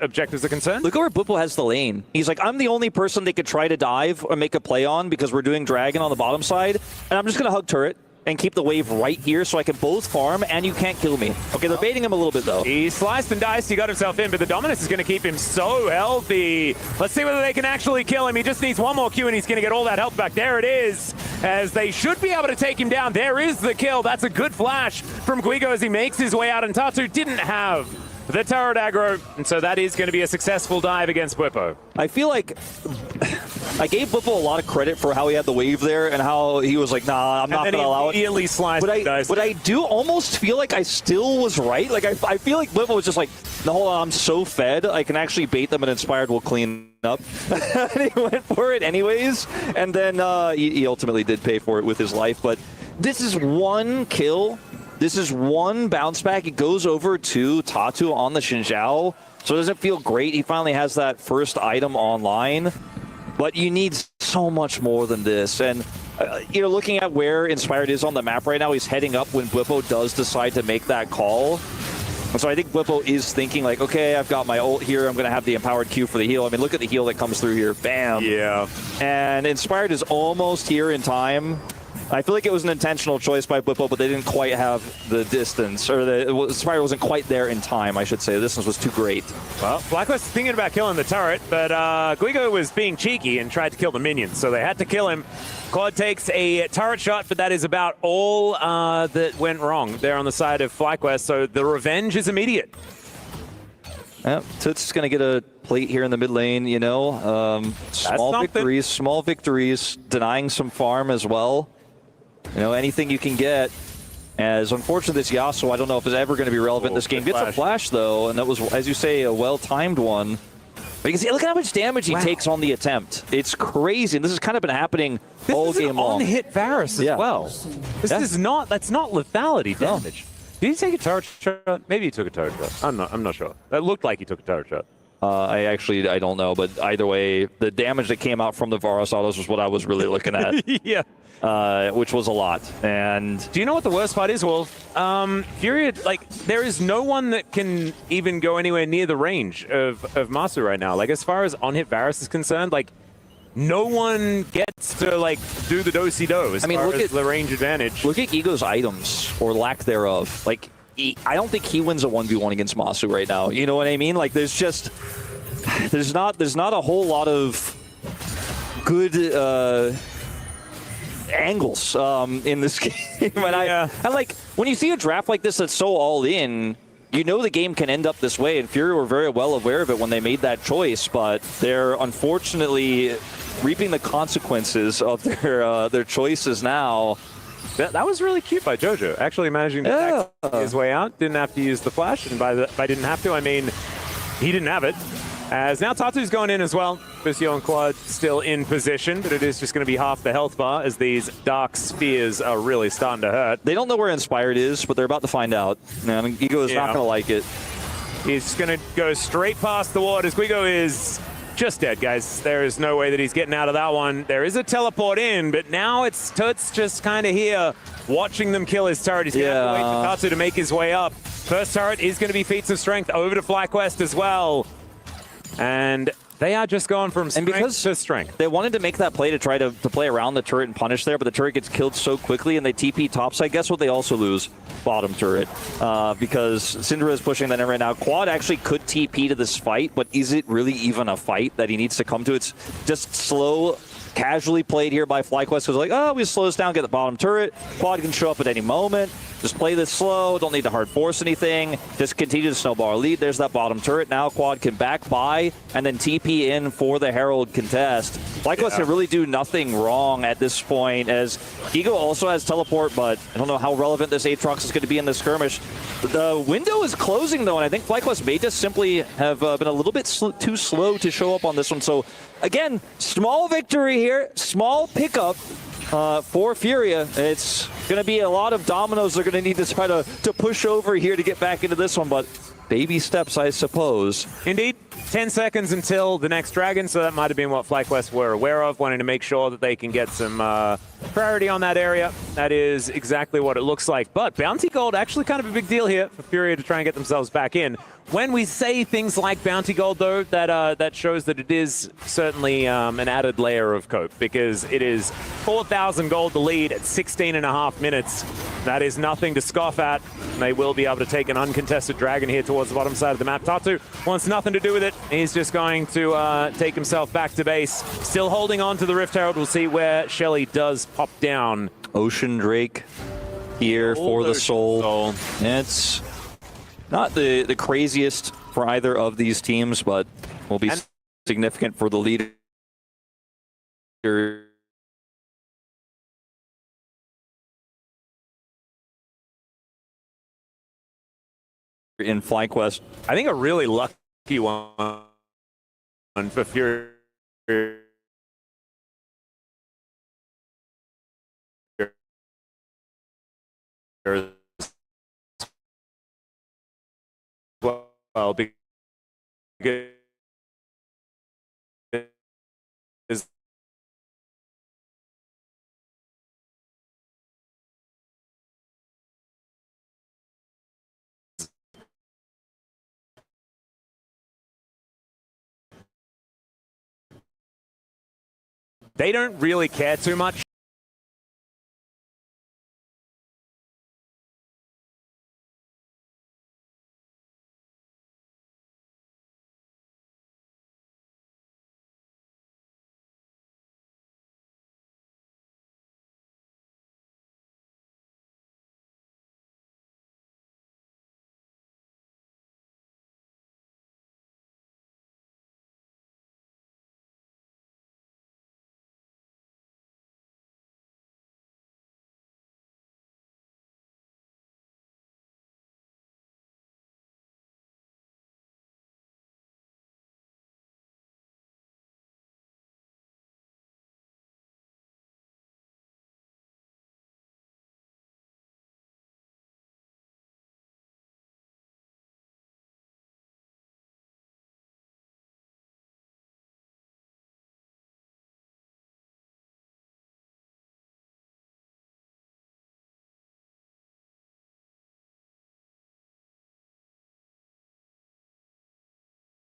objectives are concerned. Look at where Bwipo has the lane. He's like, I'm the only person they could try to dive or make a play on because we're doing dragon on the bottom side, and I'm just going to hug turret and keep the wave right here so I can both farm and you can't kill me. Okay, they're baiting him a little bit, though. He sliced and diced, he got himself in, but the Dominus is going to keep him so healthy. Let's see whether they can actually kill him. He just needs one more Q and he's going to get all that health back. There it is, as they should be able to take him down. There is the kill. That's a good flash from Guigo as he makes his way out, and Tatu didn't have the turret aggro, and so that is going to be a successful dive against Bwipo. I feel like I gave Bwipo a lot of credit for how he had the wave there and how he was like, nah, I'm not going to allow it. Immediately sliced but I do almost feel like I still was right. Like I feel like Bwipo was just like, no, hold on, I'm so fed. I can actually bait them and Inspired will clean up. And he went for it anyways. And then he ultimately did pay for it with his life. But this is one kill this is one bounce back. It goes over to Tatu on the Xinjiao, so it doesn't feel great. He finally has that first item online, but you need so much more than this. And you're looking at where Inspired is on the map right now. He's heading up when Blippo does decide to make that call. And so I think Blippo is thinking like, okay, I've got my ult here. I'm going to have the empowered Q for the heal. I mean, look at the heal that comes through here. Bam. Yeah. And Inspired is almost here in time. I feel like it was an intentional choice by Blippo, but they didn't quite have the distance, or Inspired wasn't quite there in time, I should say. The distance was too great. Well, FlyQuest was thinking about killing the turret, but Guigo was being cheeky and tried to kill the minions, so they had to kill him. Quad takes a turret shot, but that is about all that went wrong there on the side of FlyQuest, so the revenge is immediate. Yeah, Toots is going to get a plate here in the mid lane, you know. Small victories, denying some farm as well. You know, anything you can get. As unfortunate this Yasuo, I don't know if it's ever going to be relevant in this game. Gets a flash, though, and that was, as you say, a well-timed one. But you can see, look at how much damage he takes on the attempt. It's crazy, and this has kind of been happening all game long. This is on-hit Varus as well. This is not, that's not lethality damage. Did he take a turret shot? Maybe he took a turret shot. I'm not sure. That looked like he took a turret shot. I don't know, but either way, the damage that came out from the Varus autos was what I was really looking at. Yeah. Which was a lot. And do you know what the worst part is, Wolf? Fury, like, there is no one that can even go anywhere near the range of Masu right now. Like, as far as on-hit Varus is concerned, like, no one gets to, like, do the do-si-do as far as the range advantage. Look at Ego's items, or lack thereof. Like, I don't think he wins a 1v1 against Masu right now. You know what I mean? Like, there's not a whole lot of good angles in this game. And like, when you see a draft like this that's so all in, you know the game can end up this way, and Fury were very well aware of it when they made that choice, but they're unfortunately reaping the consequences of their choices now. That was really cute by Jojo, actually managing to attack his way out. Didn't have to use the flash, and by didn't have to, I mean he didn't have it. As now Tatu's going in as well. Busio and Quad still in position, but it is just going to be half the health bar as these dark spheres are really starting to hurt. They don't know where Inspired is, but they're about to find out. And Ego is not going to like it. He's going to go straight past the ward as Guigo is just dead, guys. There is no way that he's getting out of that one. There is a teleport in, but now it's Toots just kind of here watching them kill his turret. He's going to have to wait for Tatu to make his way up. First turret is going to be Feats of Strength over to FlyQuest as well. And they are just going from strength to strength. They wanted to make that play to try to play around the turret and punish there, but the turret gets killed so quickly and they TP topside. Guess what? They also lose bottom turret because Syndra is pushing that in right now. Quad actually could TP to this fight, but is it really even a fight that he needs to come to? It's just slow, casually played here by FlyQuest because like, oh, we slow this down, get the bottom turret. Quad can show up at any moment. Just play this slow, don't need to hard force anything. Just continue to snowball our lead. There's that bottom turret. Now Quad can back by and then TP in for the Herald contest. FlyQuest can really do nothing wrong at this point as Ego also has teleport, but I don't know how relevant this Aatrox is going to be in this skirmish. The window is closing though, and I think FlyQuest may just simply have been a little bit too slow to show up on this one. So again, small victory here, small pickup. For Furia, it's going to be a lot of dominoes they're going to need to try to push over here to get back into this one, but baby steps, I suppose. Indeed. 10 seconds until the next dragon, so that might have been what FlyQuest were aware of, wanting to make sure that they can get some priority on that area. That is exactly what it looks like. But Bounty Gold, actually kind of a big deal here for Furia to try and get themselves back in. When we say things like Bounty Gold, though, that shows that it is certainly an added layer of cope, because it is 4,000 gold the lead at 16.5 minutes. That is nothing to scoff at. They will be able to take an uncontested dragon here towards the bottom side of the map. Tatu wants nothing to do with it. He's just going to take himself back to base. Still holding on to the Rift Herald. We'll see where Shelly does pop down. Ocean Drake here for the soul. It's not the craziest for either of these teams, but will be significant for the leader in FlyQuest. I think a really lucky one for Fury. well. Because they don't really care too much.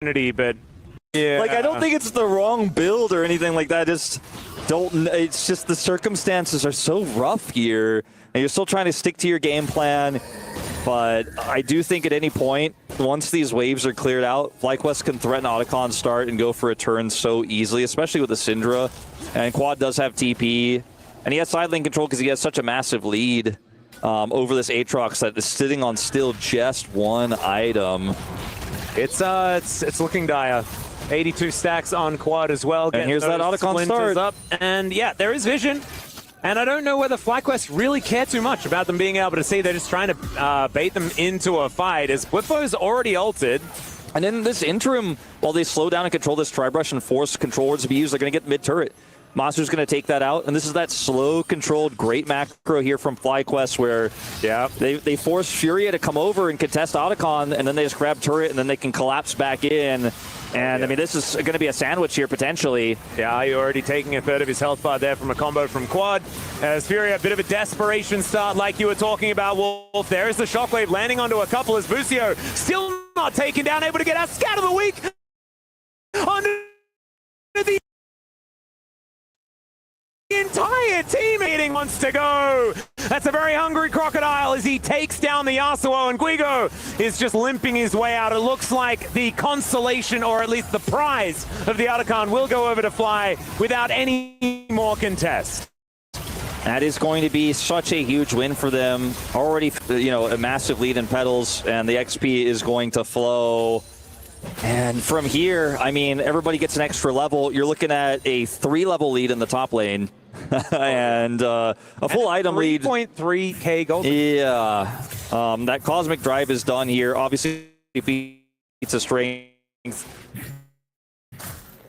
But yeah, like I don't think it's the wrong build or anything like that. It's just the circumstances are so rough here, and you're still trying to stick to your game plan. But I do think at any point, once these waves are cleared out, FlyQuest can threaten Otacon start and go for a turn so easily, especially with the Syndra. And Quad does have TP, and he has side lane control because he has such a massive lead over this Aatrox that is sitting on still just one item. It's looking dire. 82 stacks on Quad as well. And here's that Otacon start. Up. And yeah, there is vision. And I don't know whether FlyQuest really care too much about them being able to see. They're just trying to bait them into a fight as Whippo's already ulted. And in this interim, while they slow down and control this Tri-Brush and force control wards to be used, they're going to get mid-turret. Monster's going to take that out, and this is that slow, controlled, great macro here from FlyQuest where they force Furia to come over and contest Otacon, and then they just grab turret, and then they can collapse back in. And, I mean, this is going to be a sandwich here, potentially. Yeah, you're already taking a third of his health bar there from a combo from Quad. As Furia, a bit of a desperation start like you were talking about, Wolf. There is the Shockwave landing onto a couple as Busio still not taken down, able to get out. Scat of the week onto the entire team meeting wants to go. That's a very hungry Crocodile as he takes down the Yasuo, and Guigo is just limping his way out. It looks like the consolation, or at least the prize of the Otacon, will go over to Fly without any more contest. That is going to be such a huge win for them. Already, a massive lead in Petals, and the XP is going to flow. And from here, I mean, everybody gets an extra level. You're looking at a 3-level lead in the top lane. and a full item lead. 3.3k gold. Yeah. That Cosmic Drive is done here. Obviously, if he beats a strength.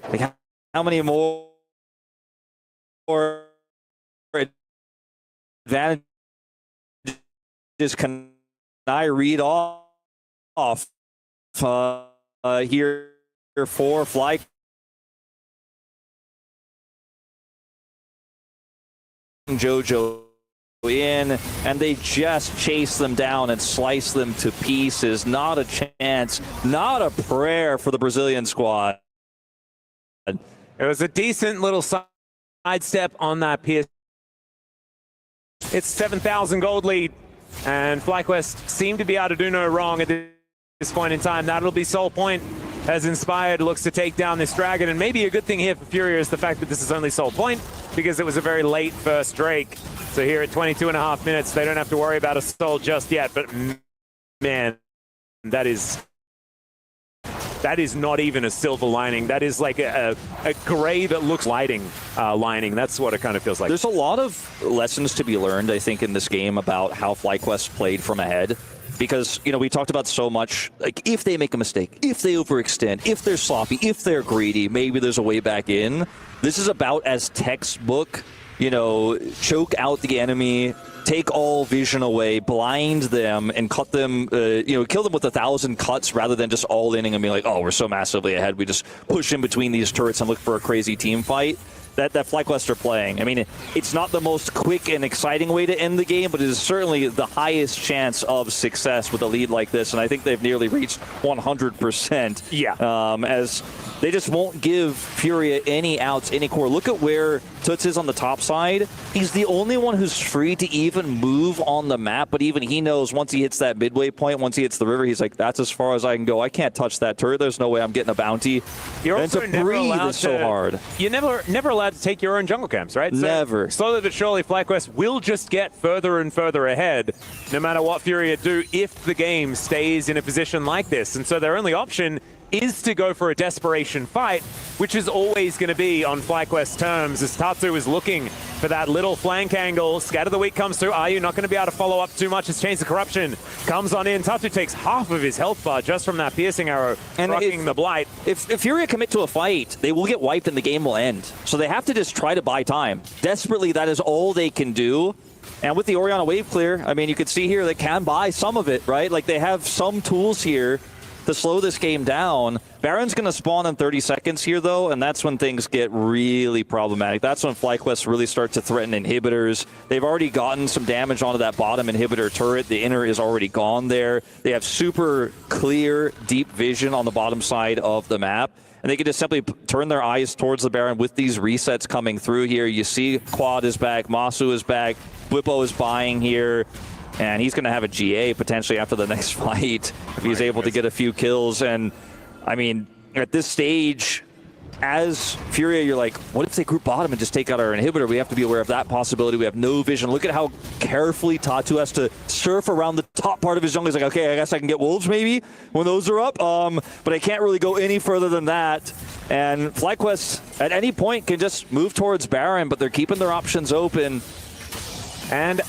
Like, how many more advantages can I read off here for Fly? Jojo in, and they just chase them down and slice them to pieces. Not a chance, not a prayer for the Brazilian squad. It was a decent little sidestep on that Pierce. It's 7,000 gold lead, and FlyQuest seem to be able to do no wrong at this point in time. That'll be Soul Point as Inspired looks to take down this dragon, and maybe a good thing here for Furia is the fact that this is only Soul Point, because it was a very late first Drake. So here at 22.5 minutes, they don't have to worry about a soul just yet, but man, that is not even a silver lining. That is like a gray that looks lighting lining. That's what it kind of feels like. There's a lot of lessons to be learned, I think, in this game about how FlyQuest played from ahead. Because, we talked about so much, like, if they make a mistake, if they overextend, if they're sloppy, if they're greedy, maybe there's a way back in. This is about as textbook, choke out the enemy, take all vision away, blind them, and cut them, kill them with 1,000 cuts rather than just all inning and being like, oh, we're so massively ahead. We just push in between these turrets and look for a crazy team fight. That FlyQuest are playing. I mean, it's not the most quick and exciting way to end the game, but it is certainly the highest chance of success with a lead like this, and I think they've nearly reached 100%. Yeah. As they just won't give Furia any outs, any core. Look at where Toots is on the top side. He's the only one who's free to even move on the map, but even he knows once he hits that midway point, once he hits the river, he's like, that's as far as I can go. I can't touch that turret. There's no way I'm getting a bounty. You're and also to never breathe allowed is so hard. You're never allowed to take your own jungle camps, right? Never. So slowly but surely, FlyQuest will just get further and further ahead, no matter what Furia do, if the game stays in a position like this. And so their only option is to go for a desperation fight, which is always going to be on FlyQuest terms, as Tatsu is looking for that little flank angle. Scatter the Weak comes through. Are you not going to be able to follow up too much as Chains of Corruption comes on in? Tatsu takes half of his health bar just from that piercing arrow, and rocking the Blight. If Furia commit to a fight, they will get wiped and the game will end. So they have to just try to buy time. Desperately, that is all they can do. And with the Orianna wave clear, I mean, you can see here they can buy some of it, right? Like, they have some tools here to slow this game down. Baron's going to spawn in 30 seconds here, though, and that's when things get really problematic. That's when FlyQuest really start to threaten inhibitors. They've already gotten some damage onto that bottom inhibitor turret. The inner is already gone there. They have super clear, deep vision on the bottom side of the map, and they can just simply turn their eyes towards the Baron with these resets coming through here. You see Quad is back, Masu is back, Bwipo is buying here. And he's going to have a GA potentially after the next fight if he's able to get a few kills. And, I mean, at this stage, as Furia, you're like, what if they group bottom and just take out our inhibitor? We have to be aware of that possibility. We have no vision. Look at how carefully Tatu has to surf around the top part of his jungle. He's like, okay, I guess I can get wolves maybe when those are up. But I can't really go any further than that. And FlyQuest, at any point, can just move towards Baron, but they're keeping their options open. And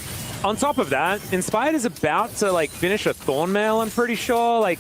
on top of that, Inspired is about to, like, finish a Thornmail, I'm pretty sure. Like,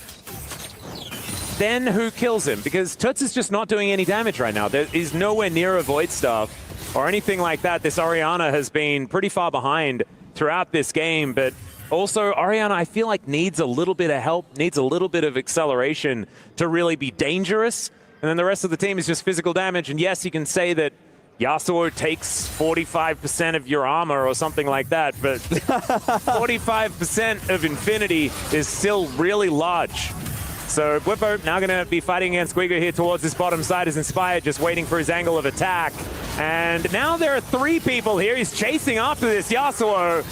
then who kills him? Because Toots is just not doing any damage right now. There is nowhere near a Void Staff or anything like that. This Orianna has been pretty far behind throughout this game, but also Orianna, I feel like, needs a little bit of help, needs a little bit of acceleration to really be dangerous. And then the rest of the team is just physical damage. And yes, you can say that Yasuo takes 45% of your armor or something like that, but 45% of Infinity is still really large. So Bwipo now going to be fighting against Guigo here towards this bottom side as Inspired, just waiting for his angle of attack. And now there are 3 people here. He's chasing after this Yasuo.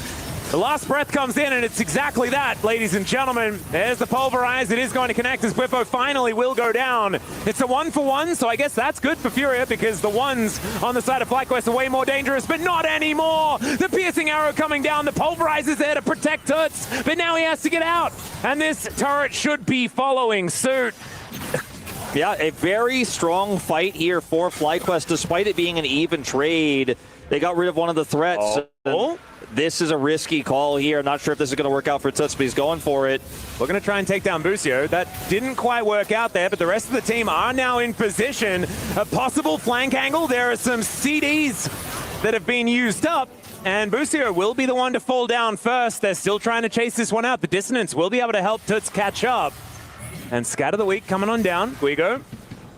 The last breath comes in, and it's exactly that, ladies and gentlemen. There's the Pulverize. It is going to connect as Bwipo finally will go down. It's a 1-for-1, so I guess that's good for Furia because the ones on the side of FlyQuest are way more dangerous, but not anymore. The piercing arrow coming down. The Pulverize is there to protect Toots, but now he has to get out. And this turret should be following suit. Yeah, a very strong fight here for FlyQuest, despite it being an even trade. They got rid of one of the threats. This is a risky call here. I'm not sure if this is going to work out for Toots, but he's going for it. We're going to try and take down Busio. That didn't quite work out there, but the rest of the team are now in position. A possible flank angle. There are some CDs that have been used up, and Busio will be the one to fall down first. They're still trying to chase this one out. The dissonance will be able to help Toots catch up. And Scatter the Weak coming on down. Guigo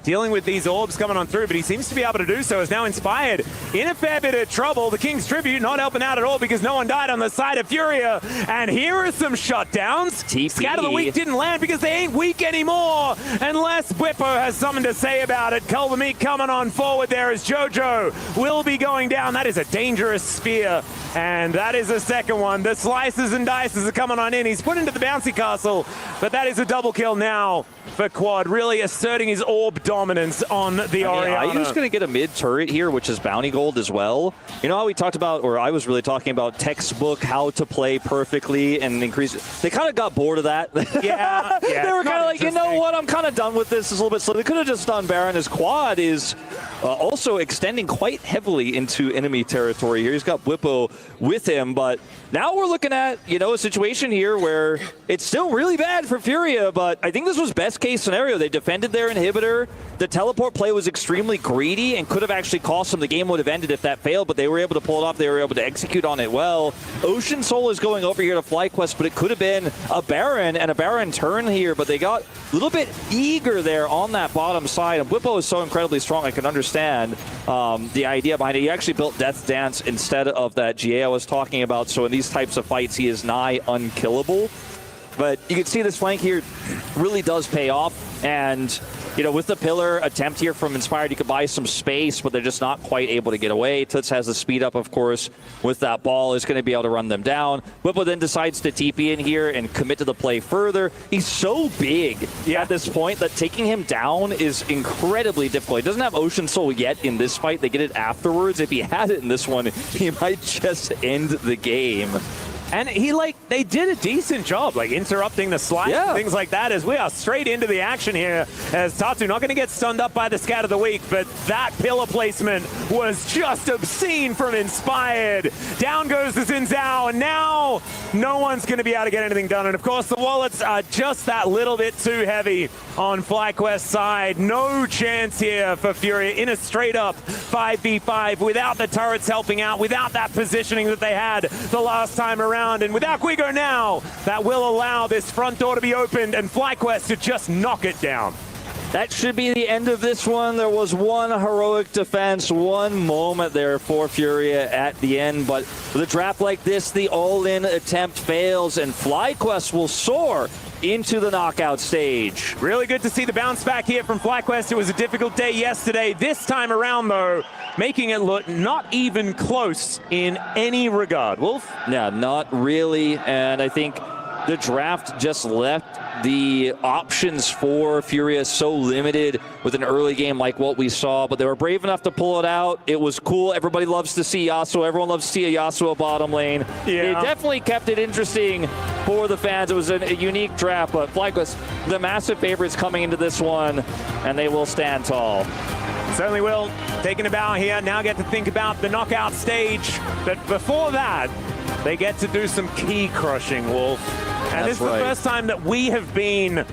dealing with these orbs coming on through, but he seems to be able to do so. Is now Inspired in a fair bit of trouble. The King's Tribute not helping out at all because no one died on the side of Furia. And here are some shutdowns. TP. Scatter the Weak didn't land because they ain't weak anymore, unless Bwipo has something to say about it. Cull the Meek coming on forward there as Jojo will be going down. That is a dangerous spear, and that is a second one. The slices and dices are coming on in. He's put into the bouncy castle, but that is a double kill now for Quad, really asserting his orb dominance on the Orianna. Ayu's going to get a mid turret here, which is bounty gold as well. You know how we talked about, or I was really talking about textbook, how to play perfectly and increase. They kind of got bored of that. Yeah. They were kind of like, you know what, I'm kind of done with this. It's a little bit slow. They could have just done Baron as Quad is also extending quite heavily into enemy territory here. He's got Bwipo with him, but now we're looking at, a situation here where it's still really bad for Furia, but I think this was best case scenario. They defended their inhibitor. The teleport play was extremely greedy and could have actually cost them. The game would have ended if that failed, but they were able to pull it off. They were able to execute on it well. Ocean Soul is going over here to FlyQuest, but it could have been a Baron and a Baron turn here, but they got a little bit eager there on that bottom side. And Bwipo is so incredibly strong, I can understand the idea behind it. He actually built Death Dance instead of that GA I was talking about, so in these types of fights, he is nigh unkillable. But you can see this flank here really does pay off, and with the pillar attempt here from Inspired, you could buy some space, but they're just not quite able to get away. Toots has the speed up, of course, with that ball, is going to be able to run them down. Bwipo then decides to TP in here and commit to the play further. He's so big at this point that taking him down is incredibly difficult. He doesn't have Ocean Soul yet in this fight. They get it afterwards. If he had it in this one, he might just end the game. And they did a decent job, interrupting the slide and things like that, as we are straight into the action here. As Tatu not going to get stunned up by the Scat of the Week, but that pillar placement was just obscene from Inspired. Down goes the Xin Zhao, and now no one's going to be able to get anything done. And of course, the wallets are just that little bit too heavy on FlyQuest's side. No chance here for Furia in a straight up 5v5 without the turrets helping out, without that positioning that they had the last time around. And without Guigo now, that will allow this front door to be opened and FlyQuest to just knock it down. That should be the end of this one. There was one heroic defense, one moment there for Furia at the end, but with a draft like this, the all-in attempt fails, and FlyQuest will soar into the knockout stage. Really good to see the bounce back here from FlyQuest. It was a difficult day yesterday. This time around, though, making it look not even close in any regard. Wolf? Yeah, not really, and I think the draft just left the options for Furia so limited with an early game like what we saw, but they were brave enough to pull it out. It was cool. Everybody loves to see Yasuo. Everyone loves to see a Yasuo bottom lane. It definitely kept it interesting for the fans. It was a unique draft, but FlyQuest, the massive favorites coming into this one, and they will stand tall. Certainly will. Taking a bow here, now get to think about the knockout stage. But before that, they get to do some key crushing, Wolf. And this is the first time that we have been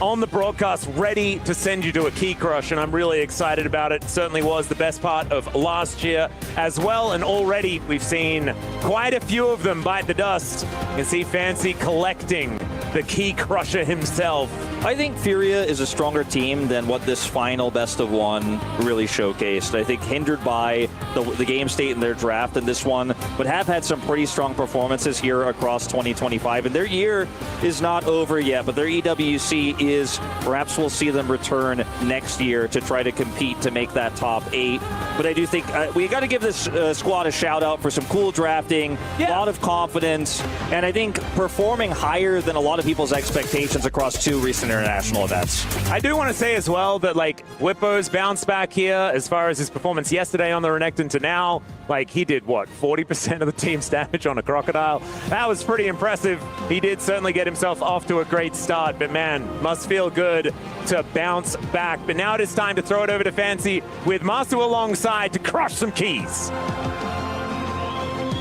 on the broadcast ready to send you to a key crush, and I'm really excited about it. Certainly was the best part of last year as well, and already we've seen quite a few of them bite the dust. You can see Fancy collecting the key crusher himself. I think Furia is a stronger team than what this final best of one really showcased. I think hindered by the game state in their draft in this one, but have had some pretty strong performances here across 2025. And their year is not over yet, but their EWC is. Perhaps we'll see them return next year to try to compete to make that top 8. But I do think we got to give this squad a shout out for some cool drafting, a lot of confidence, and I think performing higher than a lot of people's expectations across 2 recent international events. I do want to say as well that Bwipo's bounce back here as far as his performance yesterday on the Renekton to now, he did what, 40% of the team's damage on a Crocodile? That was pretty impressive. He did certainly get himself off to a great start, but man, must feel good to bounce back. But now it is time to throw it over to Fancy with Masu alongside to crush some keys.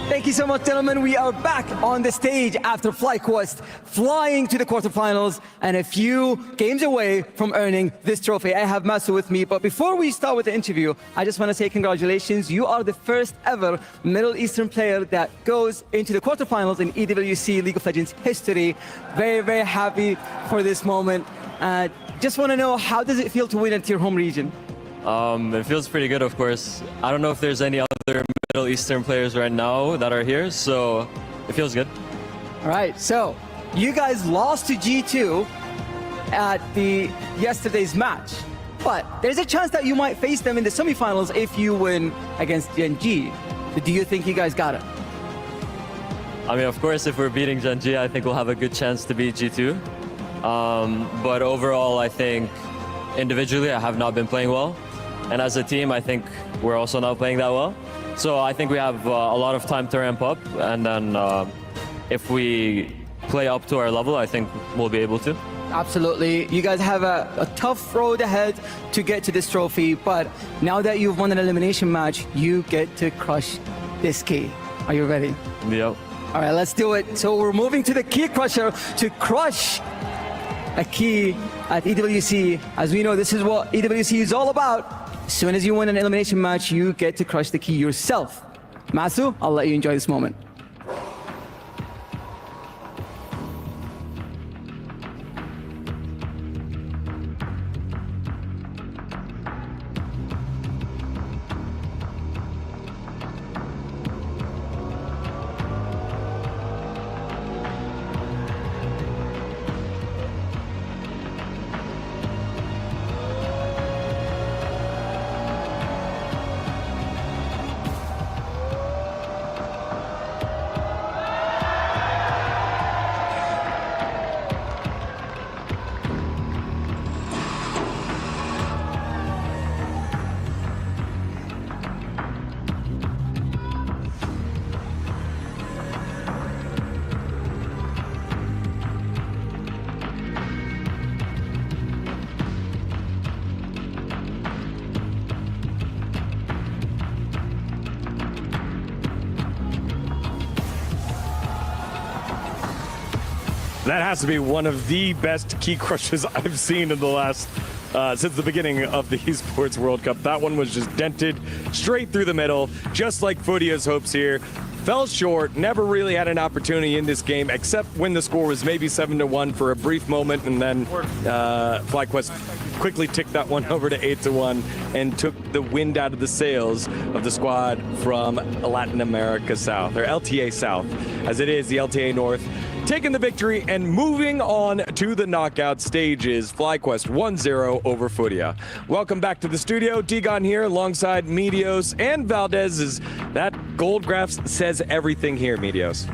Thank you so much, gentlemen. We are back on the stage after FlyQuest flying to the quarterfinals and a few games away from earning this trophy. I have Masu with me, but before we start with the interview, I just want to say congratulations. You are the first ever Middle Eastern player that goes into the quarterfinals in EWC League of Legends history. Very, very happy for this moment. Just want to know, how does it feel to win at your home region? It feels pretty good, of course. I don't know if there's any other Middle Eastern players right now that are here, so it feels good. All right, so you guys lost to G2 at yesterday's match, but there's a chance that you might face them in the semifinals if you win against Gen G. Do you think you guys got it? I mean, of course, if we're beating Gen G, I think we'll have a good chance to beat G2. But overall, I think individually, I have not been playing well. And as a team, I think we're also not playing that well. So I think we have a lot of time to ramp up. And then if we play up to our level, I think we'll be able to. Absolutely. You guys have a tough road ahead to get to this trophy, but now that you've won an elimination match, you get to crush this key. Are you ready? Yep. All right, let's do it. So we're moving to the key crusher to crush a key at EWC. As we know, this is what EWC is all about. As soon as you win an elimination match, you get to crush the key yourself. Masu, I'll let you enjoy this moment. That has to be one of the best key crushes I've seen in the last, since the beginning of the Esports World Cup. That one was just dented straight through the middle, just like Futia's hopes here. Fell short, never really had an opportunity in this game, except when the score was maybe 7-1 for a brief moment, and then FlyQuest quickly ticked that one over to 8-1 and took the wind out of the sails of the squad from Latin America South, or LTA South, as it is the LTA North, taking the victory and moving on to the knockout stages. FlyQuest 1-0 over Futia. Welcome back to the studio. Digon here alongside Medios and Valdez. That gold graph says everything here, Medios.